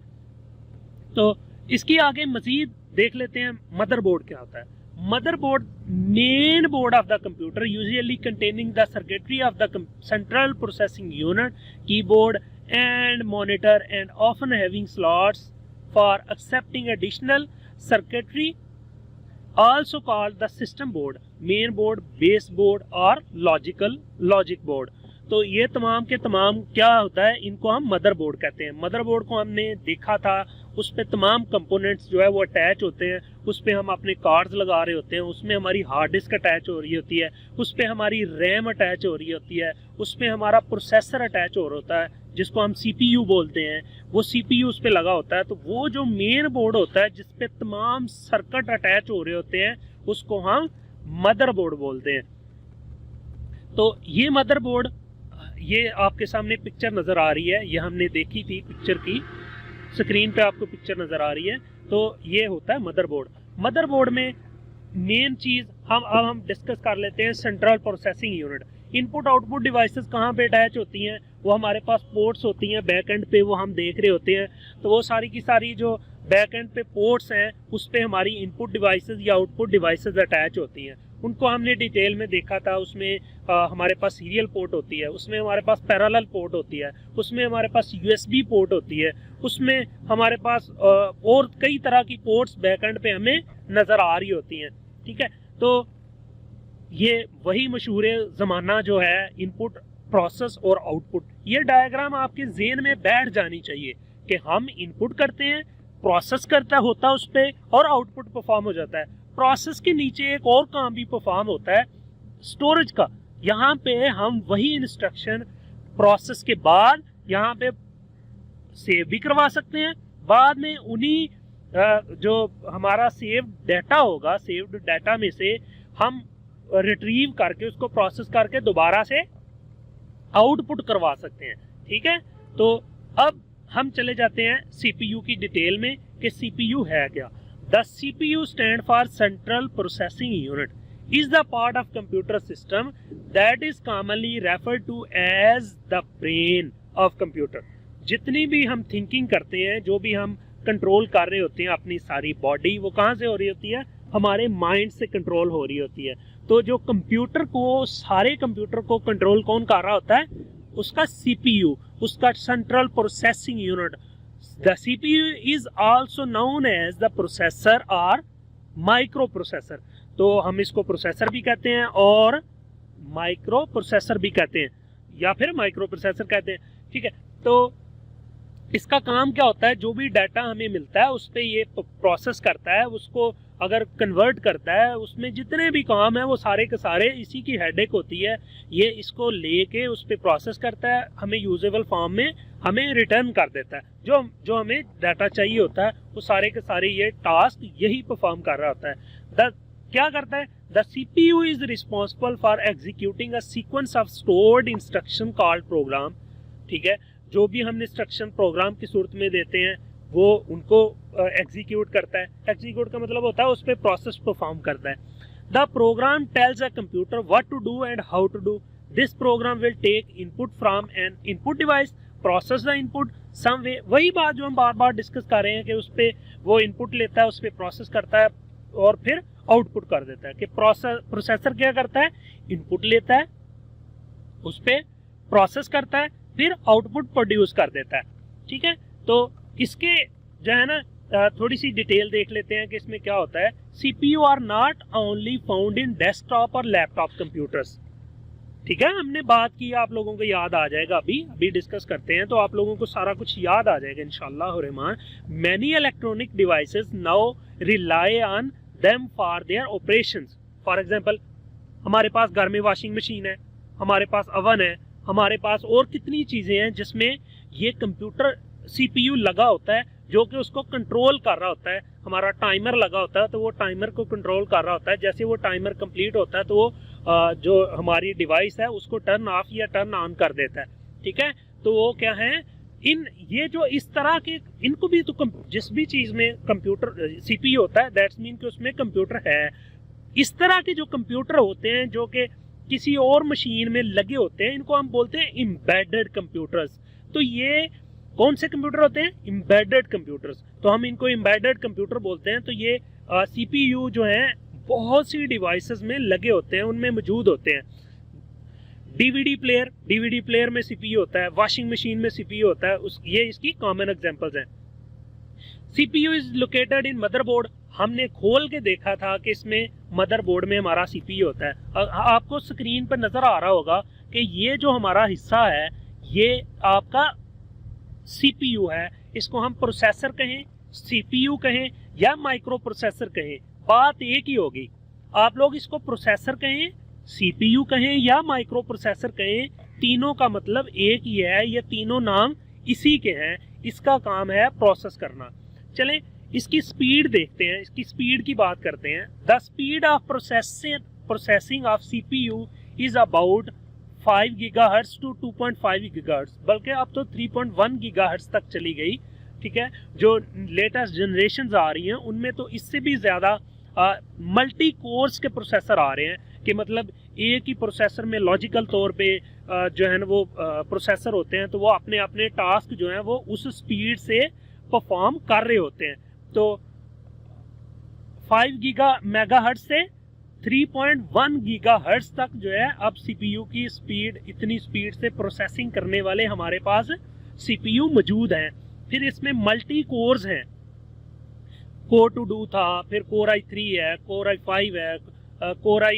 Speaker 1: तो इसकी आगे मजीद देख लेते हैं मदरबोर्ड क्या होता है। Motherboard main board of the computer, usually containing the circuitry of the central processing unit, keyboard and monitor and often having slots for accepting additional circuitry, also called the system board, main board, base board और logic board। तो ये तमाम के तमाम क्या होता है, इनको हम मदरबोर्ड कहते हैं। मदरबोर्ड को हमने देखा था, उस पे तमाम कंपोनेंट्स जो है वो अटैच होते हैं, उस पे हम अपने कार्ड्स लगा रहे होते हैं, उसमें हमारी हार्ड डिस्क अटैच हो रही होती है, उस पे हमारी रैम अटैच हो रही होती है, उसमें हमारा प्रोसेसर अटैच हो रहा होता है जिसको हम सीपीयू बोलते हैं, वो सीपीयू उस पे लगा होता है। तो वो जो मेन बोर्ड होता है जिस पे तमाम सर्किट अटैच हो रहे होते हैं उसको हम मदरबोर्ड बोलते हैं। तो ये मदरबोर्ड, ये आपके सामने पिक्चर नज़र आ रही है, ये हमने देखी थी पिक्चर की, स्क्रीन पे आपको पिक्चर नज़र आ रही है। तो ये होता है मदरबोर्ड। मदरबोर्ड में मेन चीज़ हम डिस्कस कर लेते हैं, central processing unit. Input output devices कहाँ पे अटैच होती हैं, वो हमारे पास पोर्ट्स होती हैं बैक एंड पे, वो हम देख रहे होते हैं। तो वो सारी की सारी जो बैक एंड पे पोर्ट्स हैं उस पे हमारी इनपुट डिवाइसेस या आउटपुट डिवाइसेस अटैच होती हैं, उनको हमने डिटेल में देखा था। उसमें हमारे पास सीरियल पोर्ट होती है, उसमें हमारे पास पैरेलल पोर्ट होती है, उसमें हमारे पास यूएसबी पोर्ट होती है, उसमें हमारे पास और कई तरह की पोर्ट्स बैक एंड पे हमें नज़र आ रही होती हैं। ठीक है, तो ये वही मशहूर ज़माना जो है इनपुट, प्रोसेस और आउटपुट। ये डायग्राम आपके ज़हन में बैठ जानी चाहिए कि हम इनपुट करते हैं, प्रोसेस करता होता उस पर, और आउटपुट परफॉर्म हो जाता है। प्रोसेस के नीचे एक और काम भी परफॉर्म होता है, स्टोरेज का। यहाँ पे हम वही इंस्ट्रक्शन प्रोसेस के बाद यहाँ पे सेव भी करवा सकते हैं, बाद में उन्हीं जो हमारा सेव डाटा होगा, सेव्ड डाटा में से हम रिट्रीव करके उसको प्रोसेस करके दोबारा से आउटपुट करवा सकते हैं। ठीक है, तो अब हम चले जाते हैं सीपीयू की डिटेल में कि सीपीयू है क्या। The CPU stand for central processing unit, is the part of computer system that is commonly referred to as the brain of computer। जितनी भी हम थिंकिंग करते हैं, जो भी हम कंट्रोल कर रहे होते हैं अपनी सारी बॉडी, वो कहाँ से हो रही होती है, हमारे माइंड से कंट्रोल हो रही होती है। तो जो कंप्यूटर को, सारे कंप्यूटर को कंट्रोल कौन कर रहा होता है, उसका सीपीयू, उसका central processing unit. The CPU is also known as the processor और माइक्रो प्रोसेसर। तो हम इसको प्रोसेसर भी कहते हैं और माइक्रो प्रोसेसर भी कहते हैं, या फिर माइक्रो प्रोसेसर कहते हैं। ठीक है, तो इसका काम क्या होता है, जो भी डाटा हमें मिलता है उस पर ये प्रोसेस करता है, उसको अगर कन्वर्ट करता है, उसमें जितने भी काम है वो सारे के सारे इसी की हेडेक होती है। ये इसको लेके उस पर प्रोसेस करता है, हमें यूजेबल फॉर्म में हमें रिटर्न कर देता है। जो हमें डाटा चाहिए होता है वो सारे के सारे ये टास्क यही परफॉर्म कर रहा होता है। क्या करता है, the CPU is responsible for executing a sequence of stored instruction called programme. ठीक है, जो भी हम इंस्ट्रक्शन प्रोग्राम की सूरत में देते हैं वो उनको एग्जीक्यूट करता है। एग्जीक्यूट का मतलब होता है उस पर प्रोसेस परफॉर्म करता है। The program tells a computer what to do and how to do this. Program will take input from an input device, process the input some way, वही बात जो हम बार बार डिस्कस कर रहे हैं कि उस पर वो इनपुट लेता है, उस पर प्रोसेस करता है और फिर आउटपुट कर देता है। कि प्रोसेसर क्या करता है, इनपुट लेता है, उस पर प्रोसेस करता है, फिर आउटपुट प्रोड्यूस कर देता है। ठीक है, तो इसके जो है ना थोड़ी सी डिटेल देख लेते हैं कि इसमें क्या होता है। CPU are not only found in desktop और लैपटॉप कंप्यूटर्स। ठीक है, हमने बात की, आप लोगों को याद आ जाएगा, अभी डिस्कस करते हैं तो आप लोगों को सारा कुछ याद आ जाएगा इंशाल्लाह Rahman. Many electronic devices now rely on them for their operations. For example, हमारे पास घर में वॉशिंग मशीन है, हमारे पास ओवन है, हमारे पास और कितनी चीजें हैं जिसमें ये कंप्यूटर CPU लगा होता है जो कि उसको कंट्रोल कर रहा होता है। हमारा टाइमर लगा होता है तो वो टाइमर को कंट्रोल कर रहा होता है। जैसे वो टाइमर कंप्लीट होता है तो वो जो हमारी डिवाइस है उसको टर्न ऑफ या टर्न ऑन कर देता है। ठीक है, तो वो क्या है, ये जो इस तरह के, इनको भी तो जिस भी चीज में कंप्यूटर CPU होता है दैट्स मीन कि उसमें कंप्यूटर है। इस तरह के जो कंप्यूटर होते हैं जो कि किसी और मशीन में लगे होते हैं, इनको हम बोलते हैं एम्बेडेड कंप्यूटर्स। तो ये कौन से कंप्यूटर होते हैं, एम्बेडेड कंप्यूटर्स। तो हम इनको एम्बेडेड कंप्यूटर बोलते हैं। तो ये CPU जो है बहुत सी डिवाइसेस में लगे होते हैं, उनमें मौजूद होते हैं। DVD प्लेयर में CPU होता है, वॉशिंग मशीन में CPU होता है, ये इसकी कॉमन एग्जांपल्स हैं। CPU is located in motherboard. हमने खोल के देखा था कि इसमें मदरबोर्ड में हमारा CPU होता है। आपको स्क्रीन पर नजर आ रहा होगा कि ये जो हमारा हिस्सा है ये आपका CPU है। इसको हम प्रोसेसर कहें, CPU कहें या माइक्रो प्रोसेसर कहें, बात एक ही होगी। आप लोग इसको प्रोसेसर कहें, CPU कहें या माइक्रो प्रोसेसर कहें, तीनों का मतलब एक ही है। ये तीनों नाम इसी के हैं, इसका काम है प्रोसेस करना। चलें इसकी स्पीड देखते हैं, इसकी स्पीड की बात करते हैं। The speed of processing of CPU is about 5 gigahertz to 2.5 gigahertz, बल्कि अब तो 3.1 गीगाहर्ट्ज तक चली गई। ठीक है, जो लेटेस्ट जनरेशन आ रही हैं उनमें तो इससे भी ज़्यादा मल्टी कोर्स के प्रोसेसर आ रहे हैं। कि मतलब एक ही प्रोसेसर में लॉजिकल तौर पे जो है ना वो प्रोसेसर होते हैं, तो वो अपने अपने टास्क जो हैं वो उस स्पीड से परफॉर्म कर रहे होते हैं। तो 5 मेगाहर्ट्ज से 3.1 गीगाहर्ट्ज तक जो है अब CPU की स्पीड, इतनी स्पीड से प्रोसेसिंग करने वाले हमारे पास CPU मौजूद हैं। फिर इसमें मल्टी कोर्स हैं, कोर टू डू था, फिर कोर i3 है, कोर i5 है, कोर i,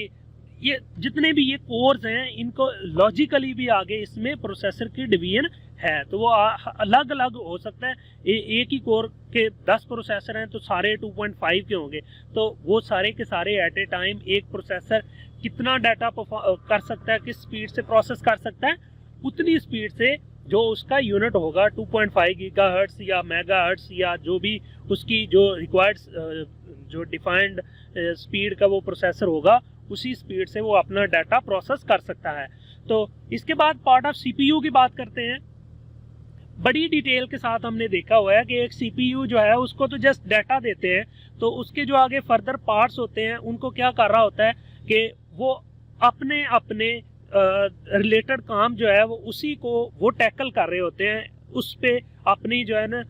Speaker 1: ये जितने भी ये कोर्स हैं इनको लॉजिकली भी आगे इसमें प्रोसेसर की डिवीजन है। तो वो अलग अलग हो सकता है। एक ही कोर के 10 प्रोसेसर हैं तो सारे 2.5 के होंगे, तो वो सारे के सारे एट ए टाइम एक प्रोसेसर कितना डाटा कर सकता है, किस स्पीड से प्रोसेस कर सकता है, उतनी स्पीड से जो उसका यूनिट होगा 2.5 गीगाहर्ट्ज या मेगाहर्ट्ज या जो भी उसकी जो रिक्वायर्ड जो डिफाइंड स्पीड का वो प्रोसेसर होगा, उसी स्पीड से वो अपना डाटा प्रोसेस कर सकता है। तो इसके बाद पार्ट ऑफ CPU की बात करते हैं। बड़ी डिटेल के साथ हमने देखा हुआ है कि एक CPU जो है उसको तो जस्ट डाटा देते हैं, तो उसके जो आगे फर्दर पार्ट्स होते हैं उनको क्या कर रहा होता है कि वो अपने अपने रिलेटेड काम जो है वो उसी को वो टैकल कर रहे होते हैं, उस पे अपनी जो है ना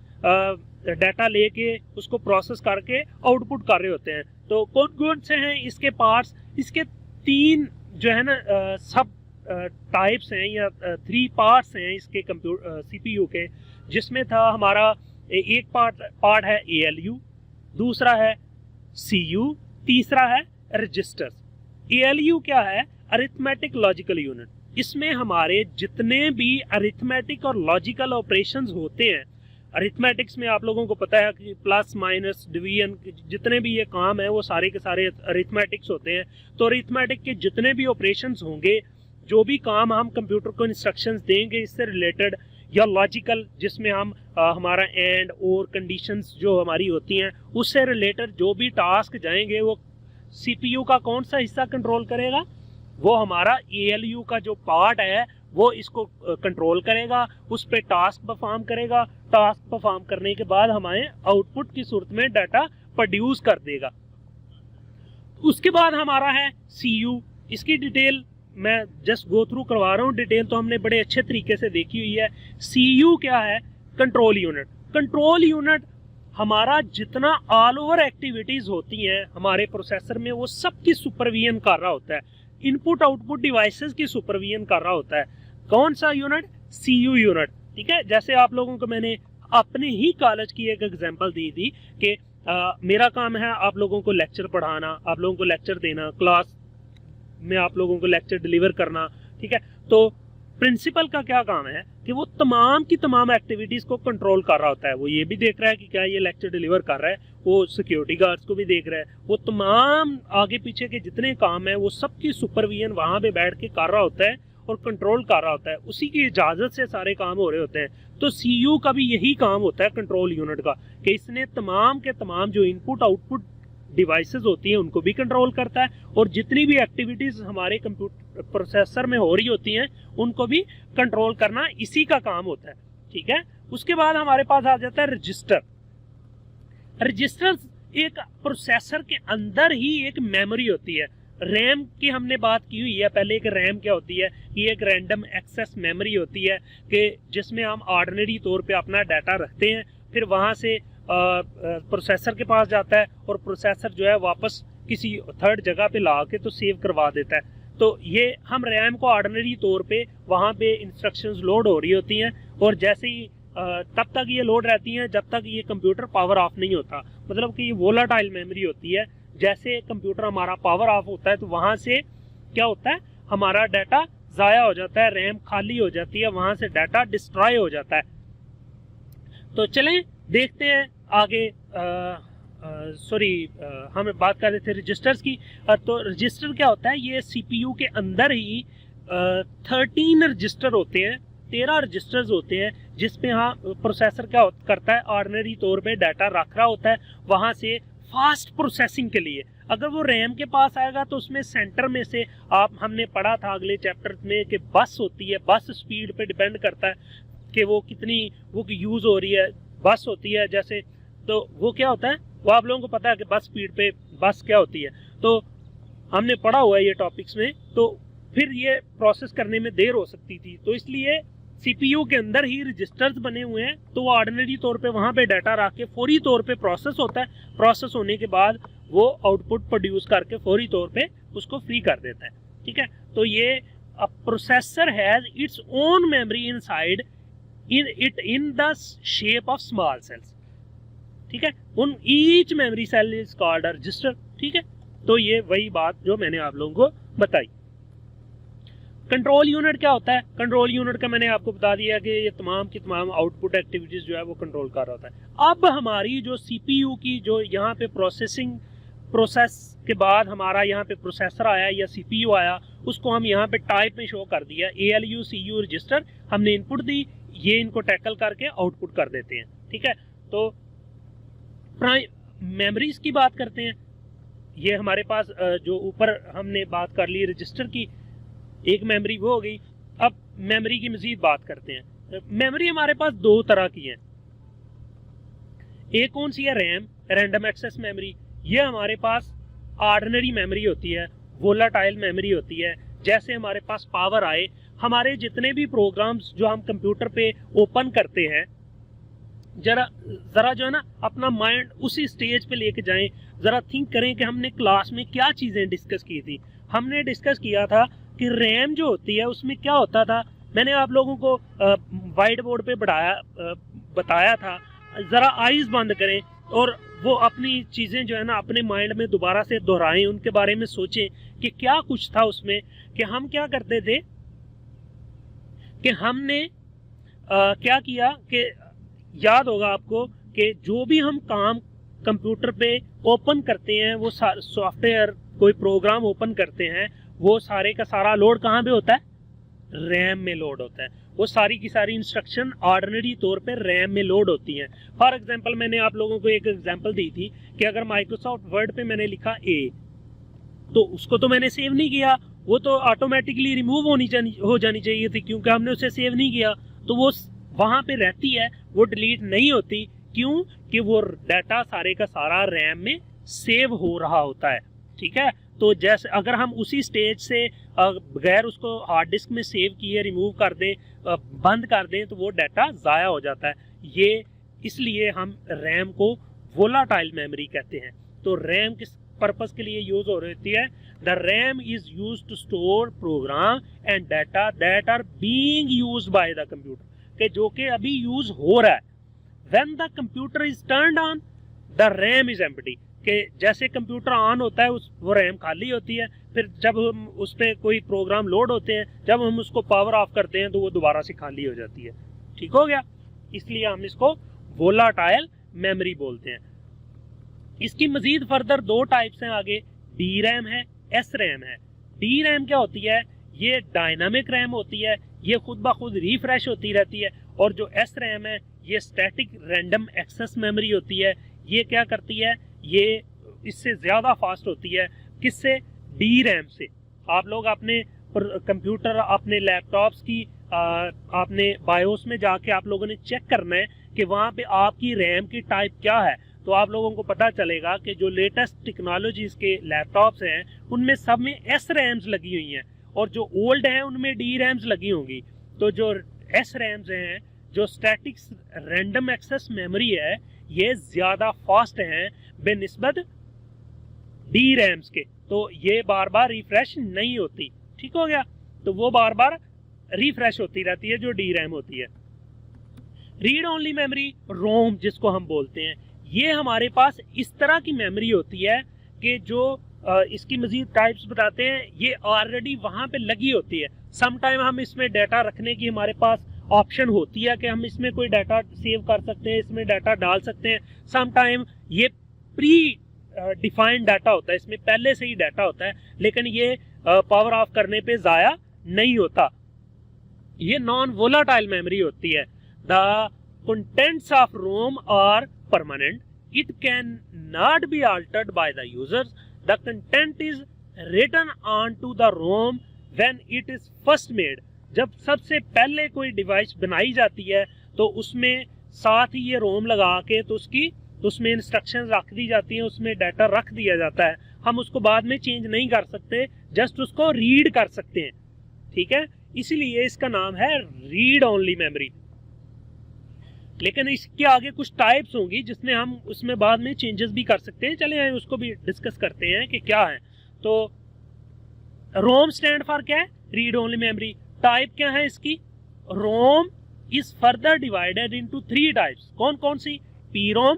Speaker 1: डाटा लेके उसको प्रोसेस करके आउटपुट कर रहे होते हैं। तो कौन कौन से हैं इसके पार्ट्स, इसके 3 जो है ना सब टाइप्स हैं या 3 पार्ट्स हैं इसके CPU के, जिसमें था हमारा एक पार्ट है ALU, दूसरा है CU, तीसरा है रजिस्टर्स। ALU क्या है, अरिथमेटिक लॉजिकल यूनिट। इसमें हमारे जितने भी अरिथमेटिक और लॉजिकल ऑपरेशंस होते हैं, अरिथमेटिक्स में आप लोगों को पता है कि प्लस माइनस डिवीजन जितने भी ये काम है वो सारे के सारे अरिथमेटिक्स होते हैं। तो अरिथमेटिक के जितने भी ऑपरेशंस होंगे, जो भी काम हम कंप्यूटर को इंस्ट्रक्शंस देंगे इससे रिलेटेड, या लॉजिकल जिसमें हम हमारा एंड और कंडीशंस जो हमारी होती हैं उससे रिलेटेड जो भी टास्क जाएंगे वो CPU का कौन सा हिस्सा कंट्रोल करेगा, वो हमारा ALU का जो पार्ट है वो इसको कंट्रोल करेगा, उस पर टास्क परफॉर्म करेगा। टास्क परफॉर्म करने के बाद हमारे आउटपुट की सूरत में डाटा प्रोड्यूस कर देगा। उसके बाद हमारा है CU, इसकी डिटेल मैं जस्ट गो थ्रू करवा रहा हूँ, डिटेल तो हमने बड़े अच्छे तरीके से देखी हुई है। CU क्या है? Control unit. कंट्रोल यूनिट हमारा जितना ऑल ओवर एक्टिविटीज होती हैं हमारे प्रोसेसर में, वो सब की सुपरविजन कर रहा होता है, इनपुट आउटपुट डिवाइसेस की सुपरविजन कर रहा होता है। कौन सा यूनिट? CU unit. ठीक है, जैसे आप लोगों को मैंने अपने ही कॉलेज की एक एग्जांपल दी थी कि मेरा काम है आप लोगों को लेक्चर पढ़ाना, आप लोगों को लेक्चर देना, क्लास में आप लोगों को लेक्चर डिलीवर करना। ठीक है, तो प्रिंसिपल का क्या काम है कि वो तमाम की तमाम एक्टिविटीज को कंट्रोल कर रहा होता है। वो ये भी देख रहा है कि क्या ये लेक्चर डिलीवर कर रहा है, वो सिक्योरिटी गार्ड्स को भी देख रहा है, वो तमाम आगे पीछे के जितने काम है वो सबकी सुपरविजन वहां पे बैठ के कर रहा होता है और कंट्रोल कर रहा होता है, उसी की इजाजत से सारे काम हो रहे होते हैं। तो CU का भी यही काम होता है कंट्रोल यूनिट का, कि इसने तमाम के तमाम जो इनपुट आउटपुट डिवाइसेस होती हैं उनको भी कंट्रोल करता है, और जितनी भी एक्टिविटीज हमारे कंप्यूटर प्रोसेसर में हो रही होती हैं उनको भी कंट्रोल करना इसी का काम होता है। ठीक है, उसके बाद हमारे पास आ जाता है रजिस्टर। रजिस्टर एक प्रोसेसर के अंदर ही एक मेमोरी होती है। रैम की हमने बात की हुई है पहले, एक रैम क्या होती है कि एक रैंडम एक्सेस मेमोरी होती है कि जिसमें हम ऑर्डिनरी तौर पे अपना डाटा रखते हैं, फिर वहां से प्रोसेसर के पास जाता है और प्रोसेसर जो है वापस किसी थर्ड जगह पे ला के तो सेव करवा देता है। तो ये हम रैम को ऑर्डिनरी तौर पे वहां पे इंस्ट्रक्शंस लोड हो रही होती हैं, और जैसे ही तब तक ये लोड रहती हैं जब तक ये कंप्यूटर पावर ऑफ नहीं होता। मतलब कि ये वोलाटाइल मेमोरी होती है, जैसे कंप्यूटर हमारा पावर ऑफ होता है तो वहां से क्या होता है, हमारा डाटा जाया हो जाता है, रैम खाली हो जाती है, वहां से डाटा डिस्ट्रॉय हो जाता है। तो चलें देखते हैं आगे। हम बात कर रहे थे रजिस्टर्स की। तो रजिस्टर क्या होता है, ये CPU के अंदर ही 13 रजिस्टर होते हैं, 13 रजिस्टर्स होते हैं, जिसमें प्रोसेसर क्या करता है, ऑर्डिनरी तौर पे डाटा रख रहा होता है वहां से फास्ट प्रोसेसिंग के लिए। अगर वो रैम के पास आएगा तो उसमें सेंटर में से हमने पढ़ा था अगले चैप्टर में कि बस होती है, बस स्पीड पे डिपेंड करता है कि वो कितनी वो यूज हो रही है। बस होती है जैसे, तो वो क्या होता है, वो आप लोगों को पता है कि बस स्पीड पे बस क्या होती है, तो हमने पढ़ा हुआ है ये टॉपिक्स में। तो फिर ये प्रोसेस करने में देर हो सकती थी, तो इसलिए CPU के अंदर ही रजिस्टर्स बने हुए हैं, तो वो ऑर्डिनरी तौर पे वहां पे डाटा रख के फौरी तौर पे प्रोसेस होता है। प्रोसेस होने के बाद वो आउटपुट प्रोड्यूस करके फौरी तौर पे उसको फ्री कर देता है। ठीक है, तो ये processor has its own memory inside in the shape of small cells। ठीक है, उन each memory cell is called register. ठीक है, तो ये वही बात जो मैंने आप लोगों को बताई। कंट्रोल यूनिट क्या होता है? कंट्रोल यूनिट का मैंने आपको बता दिया कि ये तमाम की तमाम आउटपुट एक्टिविटीज जो है वो कंट्रोल कर रहा होता है। अब हमारी जो CPU की जो यहाँ पे प्रोसेस के बाद हमारा यहाँ पे प्रोसेसर आया या CPU आया, उसको हम यहाँ पे टाइप में शो कर दिया ALU CU रजिस्टर, हमने इनपुट दी, ये इनको टैकल करके आउटपुट कर देते हैं। ठीक है, तो मेमोरीज की बात करते हैं। ये हमारे पास जो ऊपर हमने बात कर ली रजिस्टर की, एक मेमोरी वो हो गई। अब मेमोरी की मजीद बात करते हैं। मेमोरी हमारे पास दो तरह की है। एक कौन सी है? RAM, random access memory. ये हमारे पास ऑर्डिनरी मेमोरी होती है, वोलाटाइल मेमोरी होती है। जैसे हमारे पास पावर आए, हमारे जितने भी प्रोग्राम्स जो हम कंप्यूटर पे ओपन करते हैं, जरा जो है ना अपना माइंड उसी स्टेज पे लेके जाएं, जरा थिंक करें कि हमने क्लास में क्या चीजें डिस्कस की थी। हमने डिस्कस किया था कि रैम जो होती है उसमें क्या होता था। मैंने आप लोगों को वाइट बोर्ड पे बताया था। जरा आईज बंद करें और वो अपनी चीजें जो है ना अपने माइंड में दोबारा से दोहराएं, उनके बारे में सोचें कि क्या कुछ था उसमें, कि हम क्या करते थे, कि हमने क्या किया, कि याद होगा आपको कि जो भी हम काम कंप्यूटर पे ओपन करते हैं, वो सॉफ्टवेयर कोई प्रोग्राम ओपन करते हैं, वो सारे का सारा लोड कहाँ पे होता है? रैम में लोड होता है। वो सारी की सारी इंस्ट्रक्शन ऑर्डिनरी तौर पे रैम में लोड होती हैं। फॉर एग्जांपल मैंने आप लोगों को एक एग्जांपल दी थी कि अगर माइक्रोसॉफ्ट वर्ड पे मैंने लिखा A, तो उसको तो मैंने सेव नहीं किया, वो तो ऑटोमेटिकली रिमूव हो जानी चाहिए थी, क्योंकि हमने उसे सेव नहीं किया, तो वो वहां पे रहती है, वो डिलीट नहीं होती। क्यों? कि वो डाटा सारे का सारा रैम में सेव हो रहा होता है। ठीक है, तो जैसे अगर हम उसी स्टेज से बगैर उसको हार्ड डिस्क में सेव किए रिमूव कर दें, बंद कर दें, तो वो डाटा ज़ाया हो जाता है। ये इसलिए हम रैम को वोलाटाइल मेमोरी कहते हैं। तो रैम किस पर्पस के लिए यूज हो रही है? The RAM is use to store program and data that are being used by the computer, के जो कि अभी यूज हो रहा है। When the computer is turned on the RAM is empty, कि जैसे कंप्यूटर ऑन होता है वो रैम खाली होती है, फिर जब हम उस पर कोई प्रोग्राम लोड होते हैं, जब हम उसको पावर ऑफ करते हैं तो वो दोबारा से खाली हो जाती है। ठीक हो गया? इसलिए हम इसको वोलाटाइल मेमोरी बोलते हैं। इसकी मजीद फर्दर दो टाइप्स हैं आगे, डी रैम है, एस रैम है। डी रैम क्या होती है? ये डायनामिक रैम होती है, ये खुद ब खुद रिफ्रेश होती रहती है। और जो एस रैम है ये स्टैटिक रैंडम एक्सेस मेमोरी होती है। ये क्या करती है? ये इससे ज़्यादा फास्ट होती है। किससे? डी रैम से। आप लोग अपने कंप्यूटर, अपने लैपटॉप्स की आपने बायोस में जाके आप लोगों ने चेक करना है कि वहाँ पे आपकी रैम की टाइप क्या है। तो आप लोगों को पता चलेगा कि जो लेटेस्ट टेक्नोलॉजीज के लैपटॉप्स हैं उनमें सब में एस रैम्स लगी हुई हैं, और जो ओल्ड हैं उनमें डी रैम्स लगी होंगी। तो जो एस रैम्स हैं, जो स्टैटिक रैंडम एक्सेस मेमोरी है, ये ज़्यादा फास्ट हैं बेनिस्बत डी रैम्स के। तो ये बार बार रिफ्रेश नहीं होती। ठीक हो गया? तो वो बार बार रिफ्रेश होती रहती है जो डी रैम होती है। रीड ओनली मेमोरी, रोम जिसको हम बोलते हैं, ये हमारे पास इस तरह की मेमोरी होती है कि जो इसकी मजीद टाइप्स बताते हैं, ये ऑलरेडी वहाँ पे लगी होती है। सम टाइम हम इसमें डाटा रखने की हमारे पास ऑप्शन होती है कि हम इसमें कोई डाटा सेव कर सकते हैं, इसमें डाटा डाल सकते हैं। सम टाइम ये प्री डिफाइंड डाटा होता है, इसमें पहले से ही डाटा होता है, लेकिन ये पावर ऑफ करने पे ज़ाया नहीं होता। ये नॉन वोलाटाइल मेमोरी होती है। The contents of ROM are permanent. It can not be altered by the users. The content is written onto the ROM when it is first made. जब सबसे पहले कोई डिवाइस बनाई जाती है तो उसमें साथ ही ये रोम लगा के तो उसमें इंस्ट्रक्शंस रख दी जाती हैं, उसमें डाटा रख दिया जाता है। हम उसको बाद में चेंज नहीं कर सकते, जस्ट उसको रीड कर सकते हैं। ठीक है? इसीलिए इसका नाम है रीड ओनली मेमोरी। लेकिन इसके आगे कुछ टाइप्स होंगी जिसमें हम उसमें बाद में चेंजेस भी कर सकते हैं। चलिए उसको भी डिस्कस करते हैं कि क्या है। तो रोम स्टैंड फॉर क्या है? Read only memory. टाइप क्या है इसकी? ROM is further divided into 3 types. कौन कौन सी? पी रोम,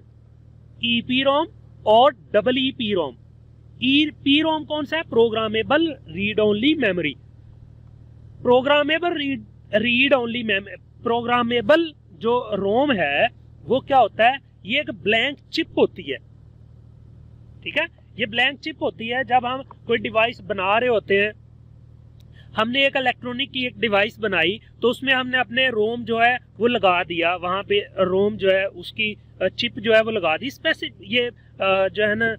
Speaker 1: ईपी रोम और double EP ROM. P ROM कौन सा है? Programmable read only memory. Programmable read only memory. Programmable जो रोम है वो क्या होता है? ये एक ब्लैंक चिप होती है। ठीक है? ये ब्लैंक चिप होती है। जब हम कोई डिवाइस बना रहे होते हैं, हमने एक इलेक्ट्रॉनिक की एक डिवाइस बनाई तो उसमें हमने अपने रोम जो है वो लगा दिया, वहां पे रोम जो है उसकी चिप जो है वो लगा दी। स्पेसिफिक ये जो है ना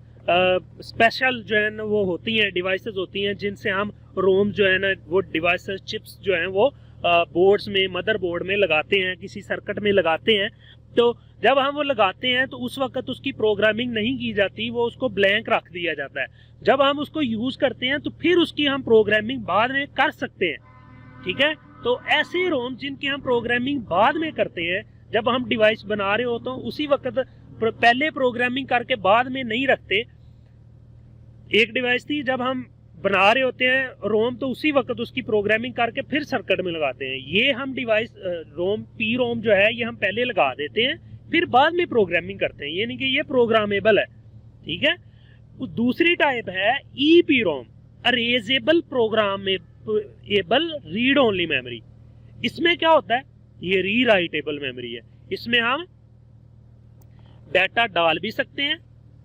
Speaker 1: स्पेशल जो है ना वो होती हैं, डिवाइसेस होती हैं जिनसे हम रोम जो है ना वो डिवाइसेस चिप्स जो हैं वो बोर्ड्स में, मदरबोर्ड में लगाते हैं, किसी सर्किट में लगाते हैं। तो जब हम वो लगाते हैं तो उस वक्त उसकी प्रोग्रामिंग नहीं की जाती, वो उसको ब्लैंक रख दिया जाता है। जब हम उसको यूज करते हैं तो फिर उसकी हम प्रोग्रामिंग बाद में कर सकते हैं। ठीक है? तो ऐसे रोम जिनकी हम प्रोग्रामिंग बाद में करते हैं, जब हम डिवाइस बना रहे हो तो उसी वक्त पहले प्रोग्रामिंग करके बाद में नहीं रखते। एक डिवाइस थी जब हम बना रहे होते हैं रोम तो उसी वक्त उसकी प्रोग्रामिंग करके फिर सर्किट में लगाते हैं। ये हम डिवाइस रोम पी रोम जो है ये हम पहले लगा देते हैं फिर बाद में प्रोग्रामिंग करते हैं, यानी कि ये प्रोग्रामेबल है। ठीक है? दूसरी टाइप है E P ROM, erasable programmable read only memory. इसमें क्या होता है? ये रीराइटेबल मेमोरी है। इसमें हम डाटा डाल भी सकते हैं,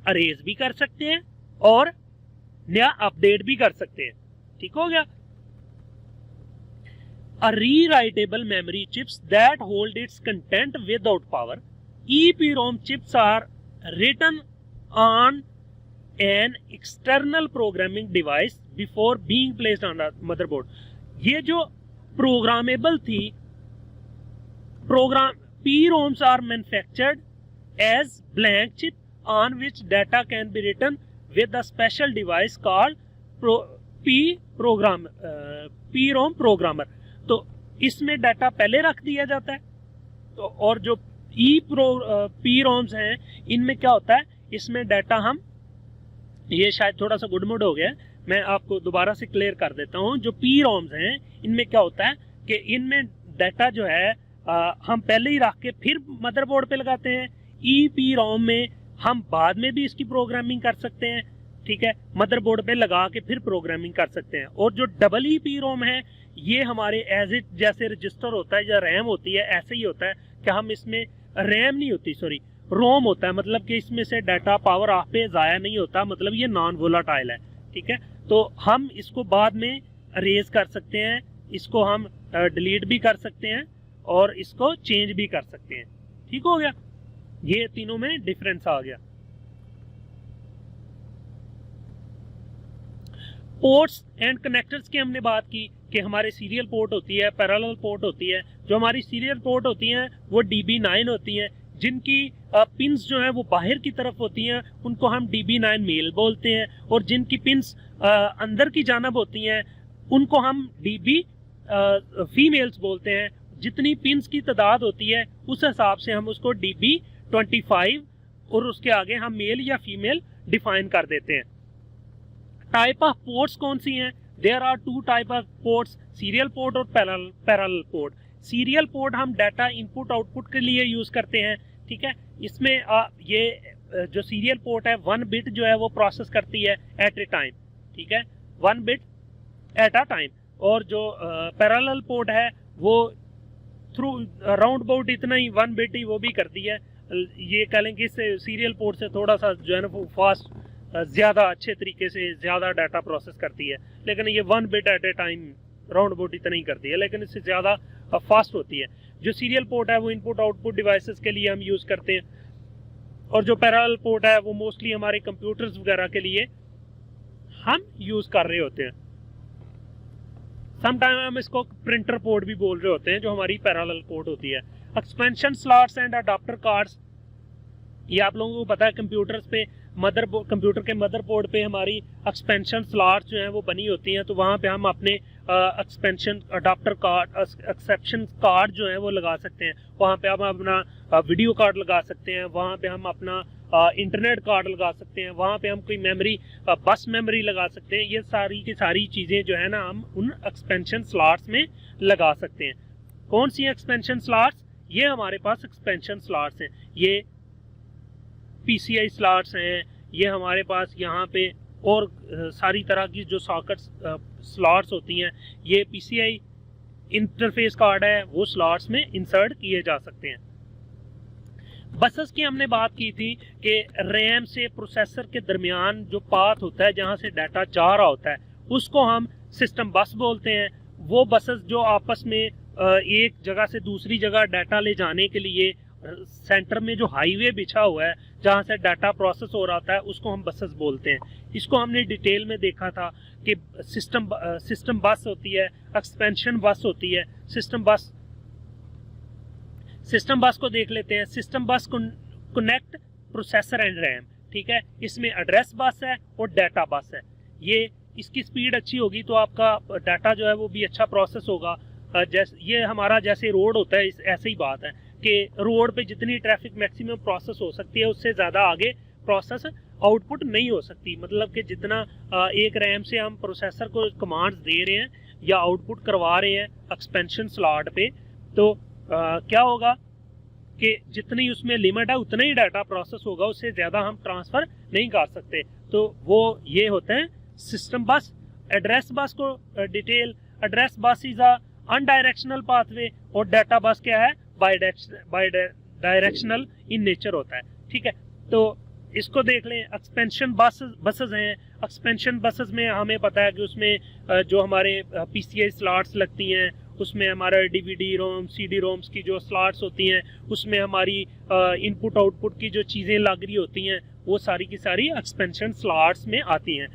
Speaker 1: अरेज भी कर सकते हैं और नया अपडेट भी कर सकते हैं। ठीक हो गया? A rewritable memory chips that hold its content without power. EEPROM chips are written on an external programming device before being placed on the motherboard. ये जो प्रोग्रामेबल थी, PROMs are manufactured as blank chip on which data can be written with a special device called P ROM programmer. तो इसमें data पहले रख दिया जाता है। तो और जो पी रोम्स हैं इनमें क्या होता है, इसमें डाटा हम, ये शायद थोड़ा सा गुडमुड हो गया, मैं आपको दोबारा से क्लियर कर देता हूँ। जो पी रोम्स हैं इनमें क्या होता है कि इनमें डाटा जो है हम पहले ही रख के फिर मदरबोर्ड पे लगाते हैं। ई पी रोम में हम बाद में भी इसकी प्रोग्रामिंग कर सकते हैं, ठीक है, मदरबोर्ड पे लगा के फिर प्रोग्रामिंग कर सकते हैं। और जो डबल ई पी रोम है ये हमारे एज इट जैसे रजिस्टर होता है या रैम होती है ऐसे ही होता है कि हम इसमें रैम नहीं होती, सॉरी रोम होता है, मतलब कि इसमें से डाटा पावर ऑफ पे ज़ाया नहीं होता, मतलब ये नॉन वोलाटाइल है, ठीक है। तो हम इसको बाद में अरेज कर सकते हैं, इसको हम डिलीट भी कर सकते हैं और इसको चेंज भी कर सकते हैं। ठीक हो गया, ये तीनों में डिफरेंस आ गया। पोर्ट्स एंड कनेक्टर्स की हमने बात की कि हमारे सीरियल पोर्ट होती है, पैरेलल पोर्ट होती है। जो हमारी सीरियल पोर्ट होती हैं वो DB9 होती हैं, जिनकी पिंस जो है वो बाहर की तरफ होती हैं, उनको हम DB9 मेल बोलते हैं। और जिनकी पिंस अंदर की जानब होती हैं उनको हम DB फीमेल्स बोलते हैं। जितनी पिंस की तादाद होती है उस हिसाब से हम उसको DB25 और उसके आगे हम मेल या फीमेल डिफाइन कर देते हैं। टाइप ऑफ पोर्ट्स कौन सी हैं? There are two type of ports, serial port और पैरेलल पोर्ट। सीरियल पोर्ट हम डाटा इनपुट आउटपुट के लिए यूज करते हैं, ठीक है। इसमें ये जो सीरियल पोर्ट है 1 बिट जो है वो प्रोसेस करती है एट ए टाइम, ठीक है, 1 बिट एट अ टाइम। और जो पैरेलल पोर्ट है वो थ्रू राउंड अबाउट इतना ही 1 बिट ही वो भी करती है। ये कह लें कि इस सीरियल पोर्ट से थोड़ा सा जो है ना वो फास्ट, ज़्यादा अच्छे तरीके से ज़्यादा डाटा प्रोसेस करती है, लेकिन ये 1 bit at a time round about इतना ही करती है, लेकिन इससे ज़्यादा फास्ट होती है। जो सीरियल पोर्ट है वो इनपुट आउटपुट डिवाइसेस के लिए हम यूज़ करते हैं, और जो पैरेलल पोर्ट है वो मोस्टली हमारे कंप्यूटर्स वगैरह के लिए हम यूज़ कर रहे होते हैं। समटाइम हम इसको प्रिंटर पोर्ट भी बोल रहे होते हैं, जो हमारी पैरेलल पोर्ट होती है। Expansion slots and adapter cards, ये आप लोगों को पता है कंप्यूटर्स पे कंप्यूटर के मदरबोर्ड पे हमारी एक्सपेंशन स्लॉट्स जो हैं वो बनी होती हैं, तो वहाँ पे हम अपने expansion adapter card, exception card जो है वो लगा सकते हैं। वहाँ पे हम अपना वीडियो कार्ड लगा सकते हैं, वहाँ पे हम अपना इंटरनेट कार्ड लगा सकते हैं, वहाँ पे हम कोई मेमोरी बस मेमोरी लगा सकते हैं। ये सारी की सारी चीज़ें जो है ना हम उन एक्सपेंशन स्लॉट्स में लगा सकते हैं। कौन सी एक्सपेंशन स्लॉट्स? ये हमारे पास एक्सपेंशन स्लॉट्स हैं, ये PCI स्लॉट्स हैं, ये हमारे पास यहाँ पे और सारी तरह की जो सॉकेट्स स्लॉट्स होती हैं, ये PCI इंटरफेस कार्ड है वो स्लॉट्स में इंसर्ट किए जा सकते हैं। बसेस की हमने बात की थी कि रैम से प्रोसेसर के दरमियान जो पाथ होता है जहाँ से डाटा जा रहा होता है उसको हम सिस्टम बस बोलते हैं। वो बसेस जो आपस में एक जगह से दूसरी जगह डाटा ले जाने के लिए सेंटर में जो हाईवे बिछा हुआ है जहाँ से डाटा प्रोसेस हो रहा है उसको हम बसेस बोलते हैं। इसको हमने डिटेल में देखा था कि सिस्टम बस होती है, एक्सपेंशन बस होती है। सिस्टम बस को देख लेते हैं। सिस्टम बस कनेक्ट प्रोसेसर एंड रैम, ठीक है। इसमें एड्रेस बस है और डाटा बस है। ये इसकी स्पीड अच्छी होगी तो आपका डाटा जो है वो भी अच्छा प्रोसेस होगा। जैसे ये हमारा जैसे रोड होता है ऐसे ही बात है कि रोड पे जितनी ट्रैफिक मैक्सिमम प्रोसेस हो सकती है उससे ज़्यादा आगे प्रोसेस आउटपुट नहीं हो सकती। मतलब कि जितना एक रैम से हम प्रोसेसर को कमांड्स दे रहे हैं या आउटपुट करवा रहे हैं एक्सपेंशन स्लॉट पे, तो क्या होगा कि जितनी उसमें लिमिट है उतना ही डाटा प्रोसेस होगा, उससे ज़्यादा हम ट्रांसफ़र नहीं कर सकते। तो वो ये होते हैं सिस्टम बस। एड्रेस बस को detail, address bus is a unidirectional pathway और डाटा बस क्या है, बाय डायरेक्शनल इन नेचर होता है, ठीक है। तो इसको देख लें। एक्सपेंशन बसेस हैं। एक्सपेंशन बसेस में हमें पता है कि उसमें जो हमारे PCI स्लॉट्स लगती हैं उसमें हमारा DVD रोम, CD रोम्स की जो स्लॉट्स होती हैं उसमें हमारी इनपुट आउटपुट की जो चीज़ें लग रही होती हैं वो सारी की सारी एक्सपेंशन स्लॉट्स में आती हैं।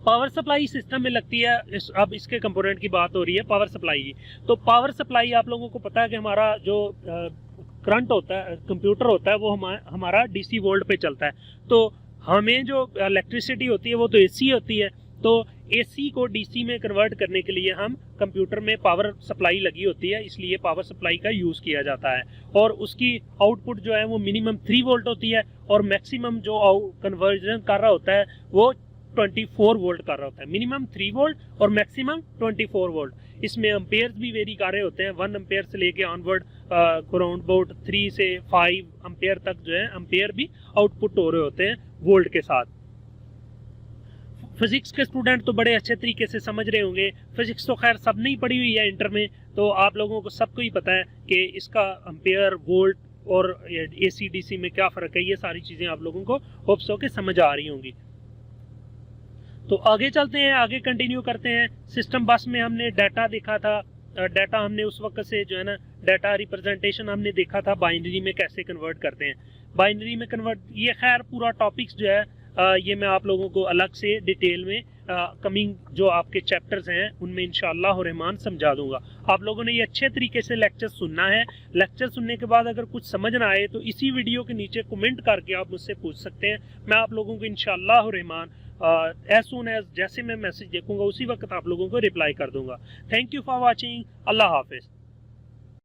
Speaker 1: पावर सप्लाई सिस्टम में लगती है। अब इसके कंपोनेंट की बात हो रही है पावर सप्लाई की। तो पावर सप्लाई आप लोगों को पता है कि हमारा जो करंट होता है, कंप्यूटर होता है, वो हमारा DC वोल्ट पे चलता है। तो हमें जो इलेक्ट्रिसिटी होती है वो तो एसी होती है, तो एसी को डीसी में कन्वर्ट करने के लिए हम कंप्यूटर में पावर सप्लाई लगी होती है, इसलिए पावर सप्लाई का यूज़ किया जाता है। और उसकी आउटपुट जो है वो मिनिमम 3 वोल्ट होती है और मैक्सिमम जो कन्वर्जन कर रहा होता है वो 24 वोल्ट कर रहा होता है। मिनिमम 3 वोल्ट और मैक्सिमम 24 वोल्ट। इसमें अम्पेयर्स भी वेरी कर रहे होते हैं, 1 अम्पेयर से लेके ऑनवर्ड अराउंड अबाउट 3 से 5 अम्पेयर तक जो है अम्पेयर भी आउटपुट हो रहे होते हैं वोल्ट के साथ। फिजिक्स के स्टूडेंट तो बड़े अच्छे तरीके से समझ रहे होंगे, फिजिक्स तो खैर सब नहीं पढ़ी हुई है इंटर में, तो आप लोगों को सबको ही पता है कि इसका अम्पेयर वोल्ट और एसी डीसी में क्या फ़र्क है। ये सारी चीज़ें आप लोगों को होप्स हो के समझ आ रही होंगी। तो आगे चलते हैं, आगे कंटिन्यू करते हैं। सिस्टम बस में हमने डाटा देखा था, डाटा हमने उस वक्त से जो है ना डाटा रिप्रेजेंटेशन हमने देखा था बाइनरी में कैसे कन्वर्ट करते हैं। बाइनरी में कन्वर्ट, ये खैर पूरा टॉपिक्स जो है ये मैं आप लोगों को अलग से डिटेल में कमिंग जो आपके चैप्टर्स हैं उनमें इंशाअल्लाह रहमान समझा दूंगा। आप लोगों ने ये अच्छे तरीके से लेक्चर सुनना है। लेक्चर सुनने के बाद अगर कुछ समझ ना आए तो इसी वीडियो के नीचे कमेंट करके आप मुझसे पूछ सकते हैं। मैं आप लोगों को इंशाअल्लाह रहमान एज सून एज जैसे मैं मैसेज देखूंगा उसी वक्त आप लोगों को रिप्लाई कर दूंगा। Thank you for watching. अल्लाह हाफिज़।